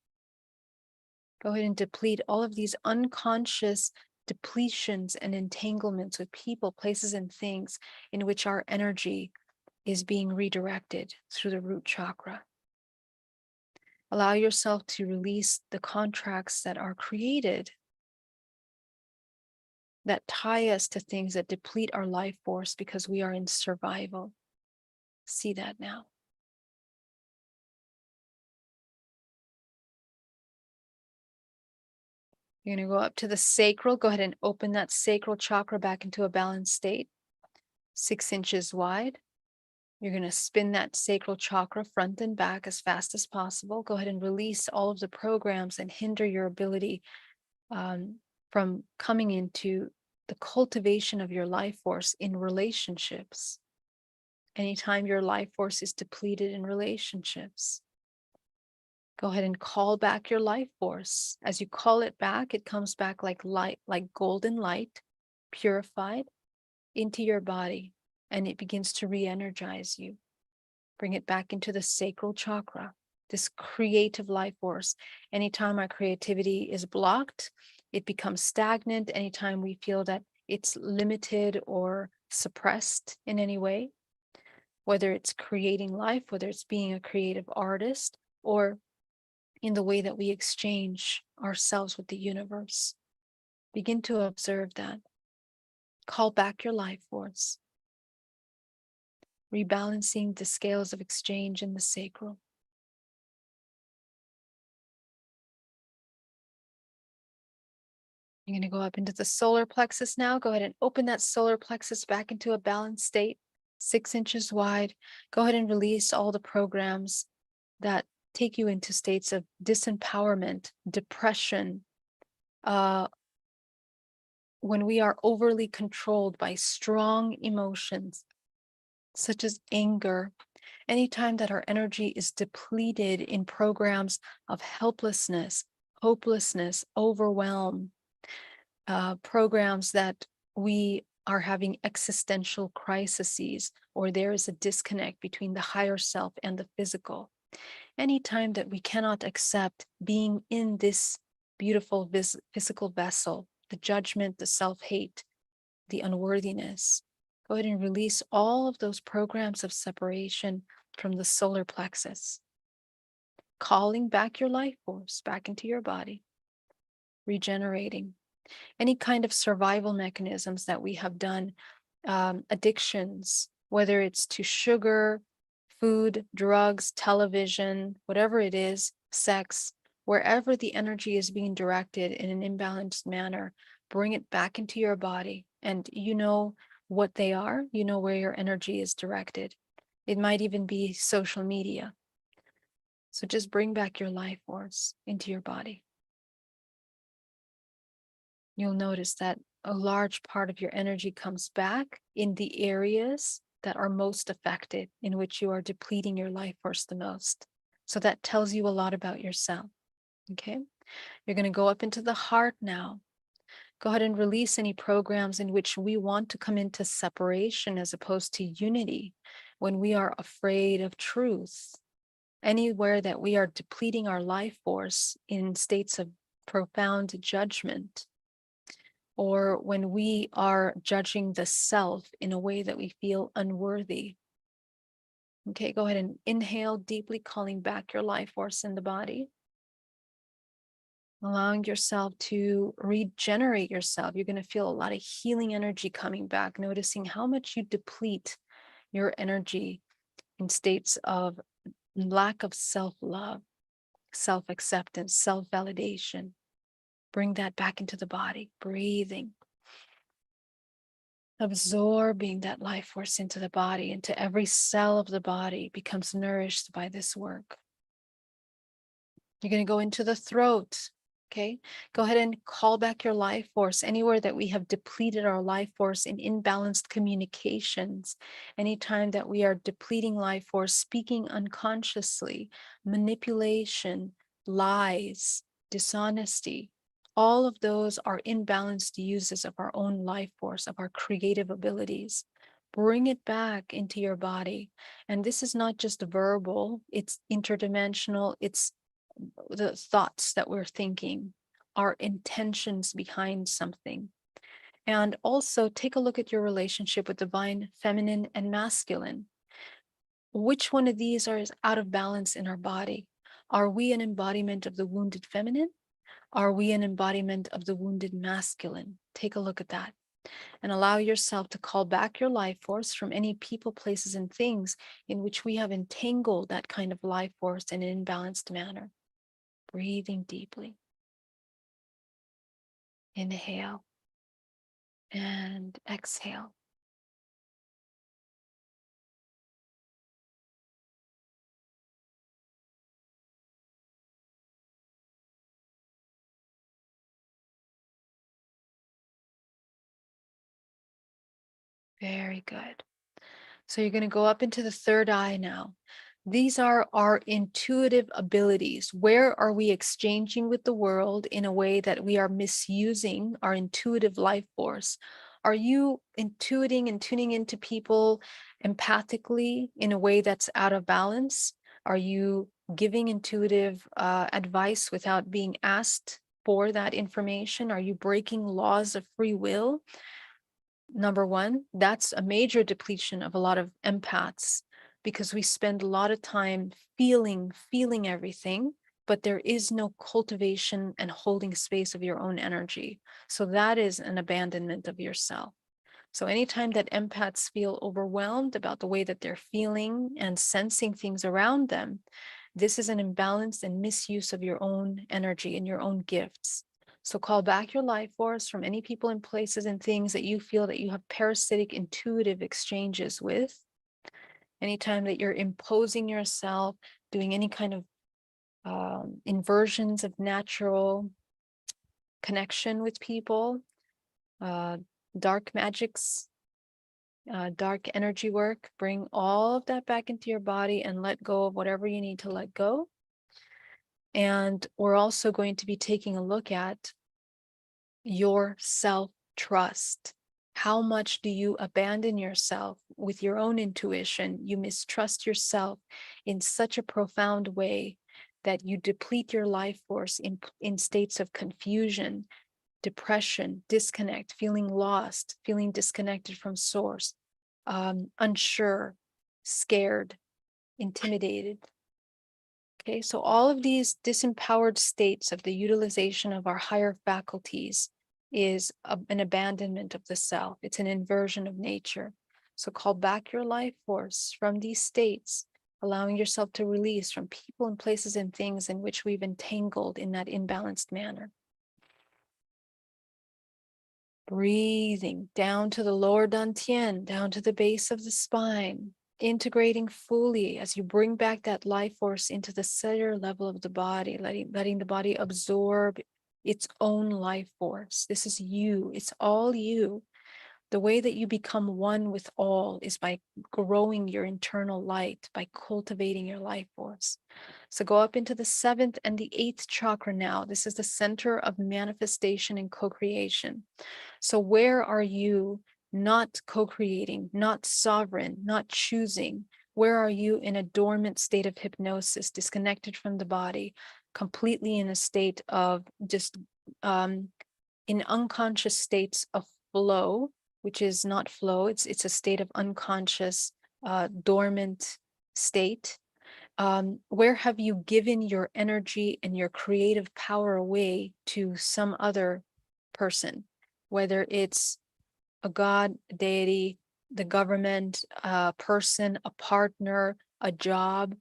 Go ahead and deplete all of these unconscious depletions and entanglements with people, places, and things in which our energy is being redirected through the root chakra. Allow yourself to release the contracts that are created that tie us to things that deplete our life force because we are in survival. See that now. You're going to go up to the sacral. Go ahead and open that sacral chakra back into a balanced state, 6 inches wide. You're going to spin that sacral chakra front and back as fast as possible. Go ahead and release all of the programs and hinder your ability from coming into the cultivation of your life force in relationships. Anytime your life force is depleted in relationships, go ahead and call back your life force. As you call it back, it comes back like light, like golden light, purified into your body, and it begins to re-energize you. Bring it back into the sacral chakra, this creative life force. Anytime our creativity is blocked, it becomes stagnant, anytime we feel that it's limited or suppressed in any way, whether it's creating life, whether it's being a creative artist, or in the way that we exchange ourselves with the universe. Begin to observe that. Call back your life force, rebalancing the scales of exchange in the sacral. You're going to go up into the solar plexus now. Go ahead and open that solar plexus back into a balanced state, 6 inches wide. Go ahead and release all the programs that take you into states of disempowerment, depression, when we are overly controlled by strong emotions, such as anger, anytime that our energy is depleted in programs of helplessness, hopelessness, overwhelm, programs that we are having existential crises, or there is a disconnect between the higher self and the physical. Anytime that we cannot accept being in this beautiful physical vessel, the judgment, the self-hate, the unworthiness, go ahead and release all of those programs of separation from the solar plexus, calling back your life force back into your body, regenerating any kind of survival mechanisms that we have done, addictions, whether it's to sugar, food, drugs, television, whatever it is, sex, wherever the energy is being directed in an imbalanced manner, bring it back into your body. And you know what they are, you know where your energy is directed. It might even be social media. So just bring back your life force into your body. You'll notice that a large part of your energy comes back in the areas that are most affected, in which you are depleting your life force the most. So that tells you a lot about yourself. Okay. You're going to go up into the heart now. Go ahead and release any programs in which we want to come into separation as opposed to unity, when we are afraid of truth. Anywhere that we are depleting our life force in states of profound judgment, or when we are judging the self in a way that we feel unworthy. Okay, go ahead and inhale deeply, calling back your life force in the body. Allowing yourself to regenerate yourself. You're going to feel a lot of healing energy coming back, noticing how much you deplete your energy in states of lack of self-love, self-acceptance, self-validation. Bring that back into the body, breathing, absorbing that life force into the body, into every cell of the body becomes nourished by this work. You're going to go into the throat. Okay, go ahead and call back your life force anywhere that we have depleted our life force in imbalanced communications. Anytime that we are depleting life force, speaking unconsciously, manipulation, lies, dishonesty, all of those are imbalanced uses of our own life force, of our creative abilities. Bring it back into your body. And this is not just verbal, it's interdimensional, it's the thoughts that we're thinking, our intentions behind something. And also take a look at your relationship with divine feminine and masculine. Which one of these is out of balance in our body? Are we an embodiment of the wounded feminine? Are we an embodiment of the wounded masculine? Take a look at that and allow yourself to call back your life force from any people, places, and things in which we have entangled that kind of life force in an imbalanced manner. Breathing deeply. Inhale and exhale. Very good. So you're going to go up into the third eye now. These are our intuitive abilities. Where are we exchanging with the world in a way that we are misusing our intuitive life force? Are you intuiting and tuning into people empathically in a way that's out of balance? Are you giving intuitive advice without being asked for that information? Are you breaking laws of free will? Number one, that's a major depletion of a lot of empaths, because we spend a lot of time feeling everything, but there is no cultivation and holding space of your own energy. So that is an abandonment of yourself. So anytime that empaths feel overwhelmed about the way that they're feeling and sensing things around them, this is an imbalance and misuse of your own energy and your own gifts. So call back your life force from any people and places and things that you feel that you have parasitic intuitive exchanges with. Anytime that you're imposing yourself, doing any kind of inversions of natural connection with people, dark magics, dark energy work, bring all of that back into your body and let go of whatever you need to let go. And we're also going to be taking a look at your self-trust. How much do you abandon yourself with your own intuition? You mistrust yourself in such a profound way that you deplete your life force in states of confusion, depression, disconnect, feeling lost, feeling disconnected from source, unsure, scared, intimidated. Okay, so all of these disempowered states of the utilization of our higher faculties is an abandonment of the self. It's an inversion of nature. So call back your life force from these states, allowing yourself to release from people and places and things in which we've entangled in that imbalanced manner. Breathing down to the lower dantian, down to the base of the spine, integrating fully as you bring back that life force into the cellular level of the body, letting the body absorb its own life force. This is you. It's all you. The way that you become one with all is by growing your internal light, by cultivating your life force. So go up into the 7th and the 8th chakra now. This is the center of manifestation and co-creation. So where are you not co-creating, not sovereign, not choosing? Where are you in a dormant state of hypnosis, disconnected from the body, completely in a state of just in unconscious states of flow, which is not flow, it's a state of unconscious, dormant state. Where have you given your energy and your creative power away to some other person, whether it's a god, a deity, the government, a person, a partner, a job?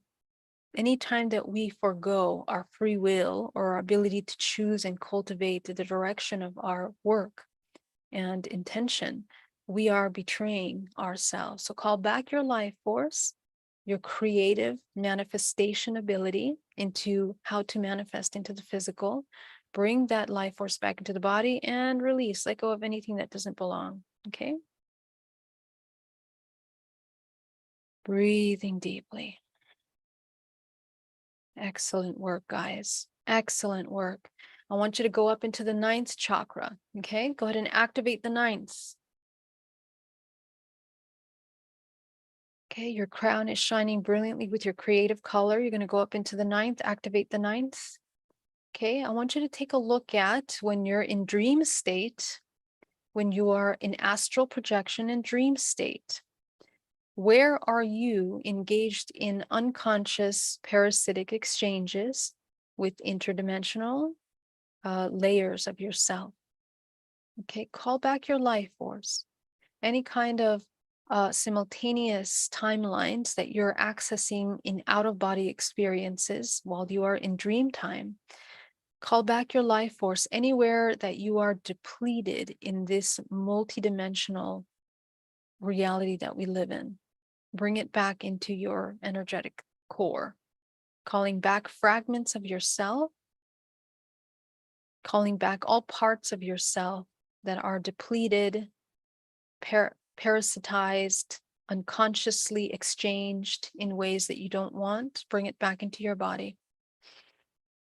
Anytime that we forego our free will or our ability to choose and cultivate the direction of our work and intention, we are betraying ourselves. So call back your life force, your creative manifestation ability into how to manifest into the physical. Bring that life force back into the body and release. Let go of anything that doesn't belong. Okay? Breathing deeply. Excellent work, guys. Excellent work. I want you to go up into the 9th chakra. Okay? Go ahead and activate the 9th. Okay, your crown is shining brilliantly with your creative color. You're going to go up into the 9th, activate the 9th. Okay, I want you to take a look at when you're in dream state, when you are in astral projection and dream state. Where are you engaged in unconscious parasitic exchanges with interdimensional layers of yourself? Okay, call back your life force. Any kind of simultaneous timelines that you're accessing in out-of-body experiences while you are in dream time. Call back your life force anywhere that you are depleted in this multidimensional reality that we live in. Bring it back into your energetic core, calling back fragments of yourself, calling back all parts of yourself that are depleted, parasitized, unconsciously exchanged in ways that you don't want. Bring it back into your body.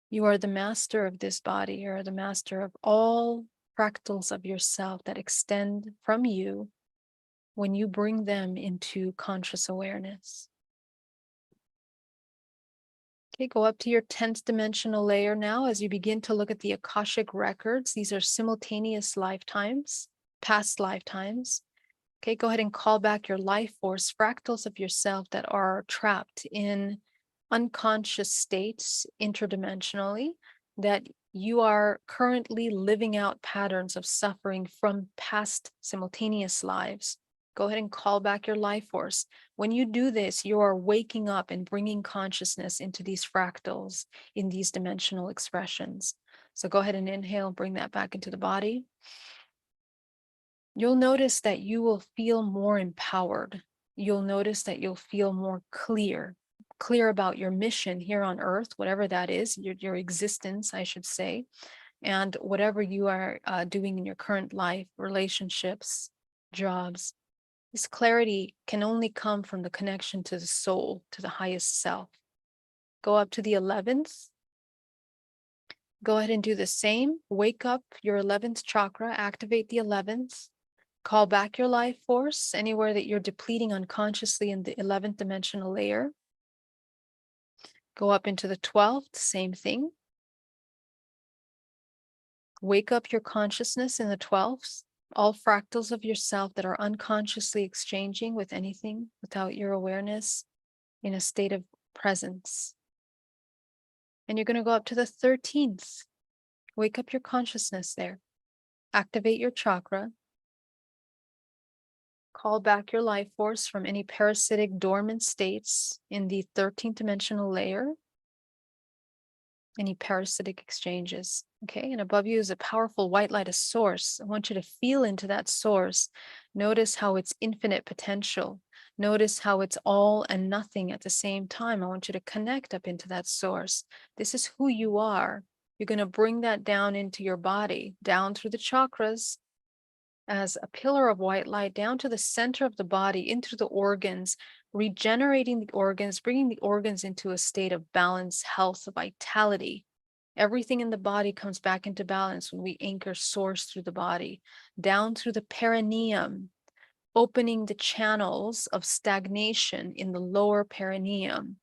You are the master of this body. You are the master of all fractals of yourself that extend from you when you bring them into conscious awareness. Okay, go up to your 10th dimensional layer now as you begin to look at the Akashic records. These are simultaneous lifetimes, past lifetimes. Okay, go ahead and call back your life force, fractals of yourself that are trapped in unconscious states interdimensionally, that you are currently living out patterns of suffering from past simultaneous lives. Go ahead and call back your life force. When you do this, you are waking up and bringing consciousness into these fractals, in these dimensional expressions. So go ahead and inhale, bring that back into the body. You'll notice that you will feel more empowered. You'll notice that you'll feel more clear about your mission here on earth, whatever that is, your existence, I should say, and whatever you are doing in your current life, relationships, jobs. This clarity can only come from the connection to the soul, to the highest self. Go up to the 11th. Go ahead and do the same. Wake up your 11th chakra, activate the 11th. Call back your life force anywhere that you're depleting unconsciously in the 11th dimensional layer. Go up into the 12th, same thing. Wake up your consciousness in the 12th, all fractals of yourself that are unconsciously exchanging with anything without your awareness in a state of presence. And you're going to go up to the 13th. Wake up your consciousness there. Activate your chakra. Call back your life force from any parasitic dormant states in the 13th dimensional layer. Any parasitic exchanges. Okay, and above you is a powerful white light, a source. I want you to feel into that source. Notice how it's infinite potential. Notice how it's all and nothing at the same time. I want you to connect up into that source. This is who you are. You're going to bring that down into your body, down through the chakras, as a pillar of white light down to the center of the body, into the organs, regenerating the organs, bringing the organs into a state of balance, health, vitality. Everything in the body comes back into balance when we anchor source through the body, down through the perineum, opening the channels of stagnation in the lower perineum.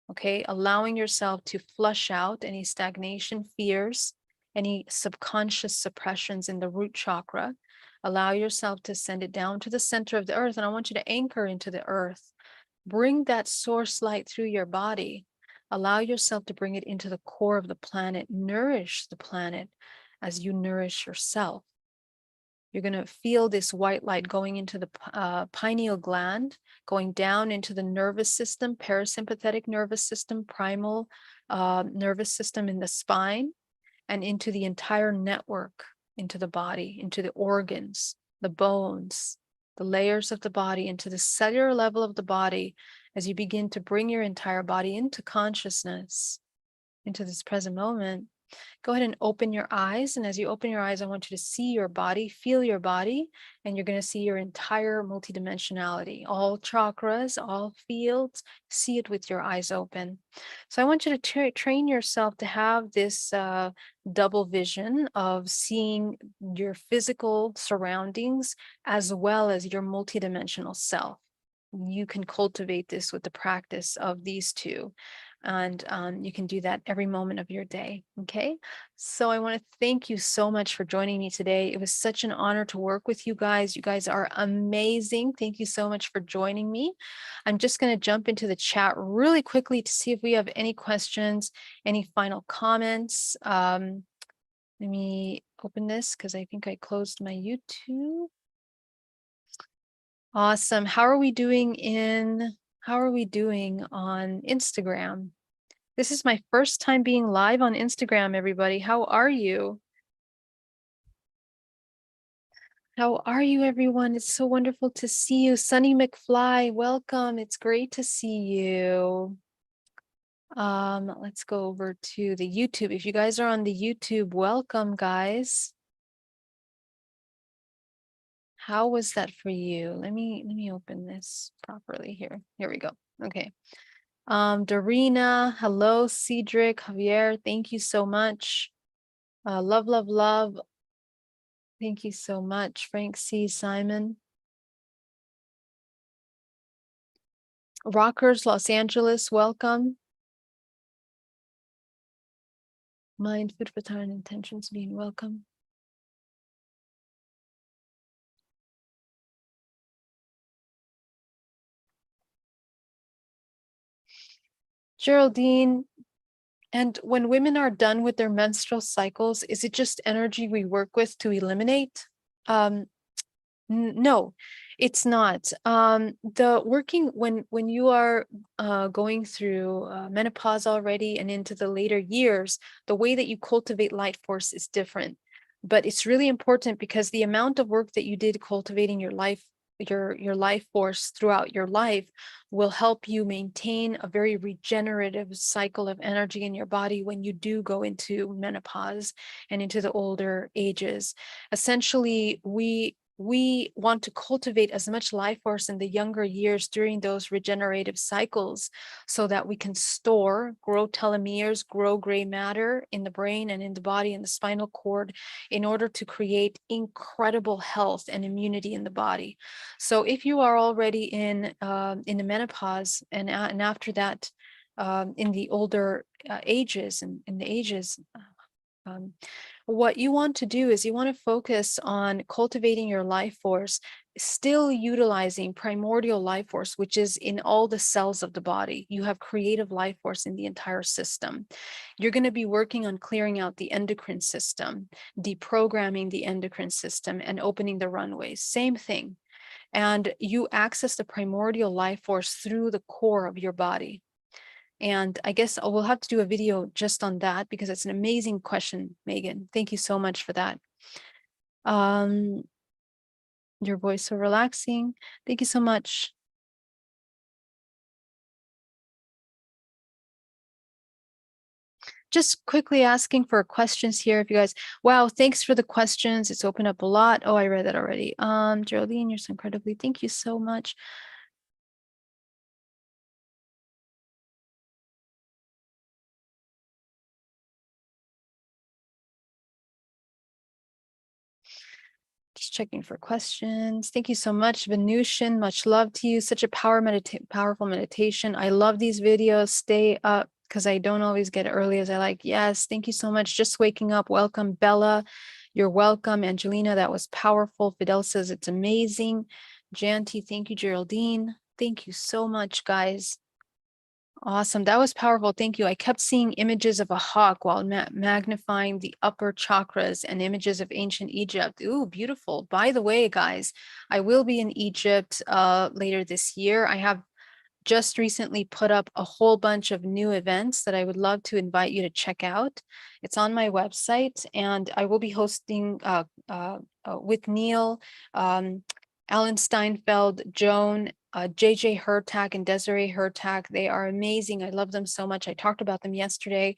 Okay, allowing yourself to flush out any stagnation fears, any subconscious suppressions in the root chakra. Allow yourself to send it down to the center of the earth. And I want you to anchor into the earth. Bring that source light through your body. Allow yourself to bring it into the core of the planet. Nourish the planet as you nourish yourself. You're going to feel this white light going into the pineal gland, going down into the nervous system, parasympathetic nervous system, primal nervous system in the spine, and into the entire network, into the body, into the organs, the bones, the layers of the body, into the cellular level of the body, as you begin to bring your entire body into consciousness, into this present moment. Go ahead and open your eyes. And as you open your eyes, I want you to see your body, feel your body, and you're going to see your entire multidimensionality, all chakras, all fields. See it with your eyes open. So I want you to train yourself to have this double vision of seeing your physical surroundings as well as your multidimensional self. You can cultivate this with the practice of these two. And you can do that every moment of your day. Okay. So I want to thank you so much for joining me today. It was such an honor to work with you guys. You guys are amazing. Thank you so much for joining me. I'm just going to jump into the chat really quickly to see if we have any questions, any final comments. Let me open this because I think I closed my YouTube. Awesome. How are we doing on Instagram? This is my first time being live on Instagram, everybody. How are you? How are you, everyone? It's so wonderful to see you. Sunny McFly, welcome. It's great to see you. Let's go over to the YouTube. If you guys are on the YouTube, welcome, guys. How was that for you? Let me open this properly here. Here we go. Okay. Dorina, hello, Cedric, Javier, thank you so much. Love, love, love. Thank you so much, Frank C. Simon. Rockers, Los Angeles, welcome. Mind, food for thought, and intentions being welcome. Geraldine, and when women are done with their menstrual cycles, is it just energy we work with to eliminate? No, it's not. The working when you are going through menopause already and into the later years, the way that you cultivate light force is different. But it's really important because the amount of work that you did cultivating your life, your life force throughout your life will help you maintain a very regenerative cycle of energy in your body when you do go into menopause and into the older ages. Essentially, we want to cultivate as much life force in the younger years during those regenerative cycles so that we can store, grow telomeres, grow gray matter in the brain and in the body and the spinal cord in order to create incredible health and immunity in the body. So if you are already in the menopause and after that in the older ages and in the ages, um, what you want to do is you want to focus on cultivating your life force, still utilizing primordial life force, which is in all the cells of the body. You have creative life force in the entire system. You're going to be working on clearing out the endocrine system, deprogramming the endocrine system, and opening the runways. Same thing. And you access the primordial life force through the core of your body. And I guess we'll have to do a video just on that because it's an amazing question, Megan. Thank you so much for that. Your voice so relaxing. Thank you so much. Just quickly asking for questions here. If you guys, wow, thanks for the questions. It's opened up a lot. Oh, I read that already. Geraldine, you're so incredibly, thank you so much. Just checking for questions. Thank you so much, Venusian. Much love to you. Such a powerful meditation. I love these videos. Stay up because I don't always get early as I like. Yes, thank you so much. Just waking up. Welcome, Bella. You're welcome. Angelina, that was powerful. Fidel says it's amazing. Janty, thank you, Geraldine. Thank you so much, guys. Awesome. That was powerful. Thank you. I kept seeing images of a hawk while magnifying the upper chakras and images of ancient Egypt. Ooh, beautiful. By the way, guys, I will be in Egypt later this year. I have just recently put up a whole bunch of new events that I would love to invite you to check out. It's on my website, and I will be hosting with Neil, Alan Steinfeld, Joan, JJ Hertak, and Desiree Hertak. They are amazing. I love them so much. I talked about them yesterday,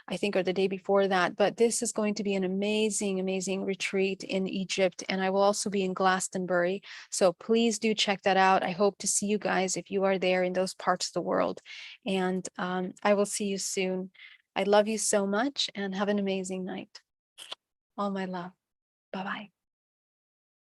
I think, or the day before that. But this is going to be an amazing, amazing retreat in Egypt. And I will also be in Glastonbury. So please do check that out. I hope to see you guys if you are there in those parts of the world. And I will see you soon. I love you so much and have an amazing night. All my love. Bye-bye.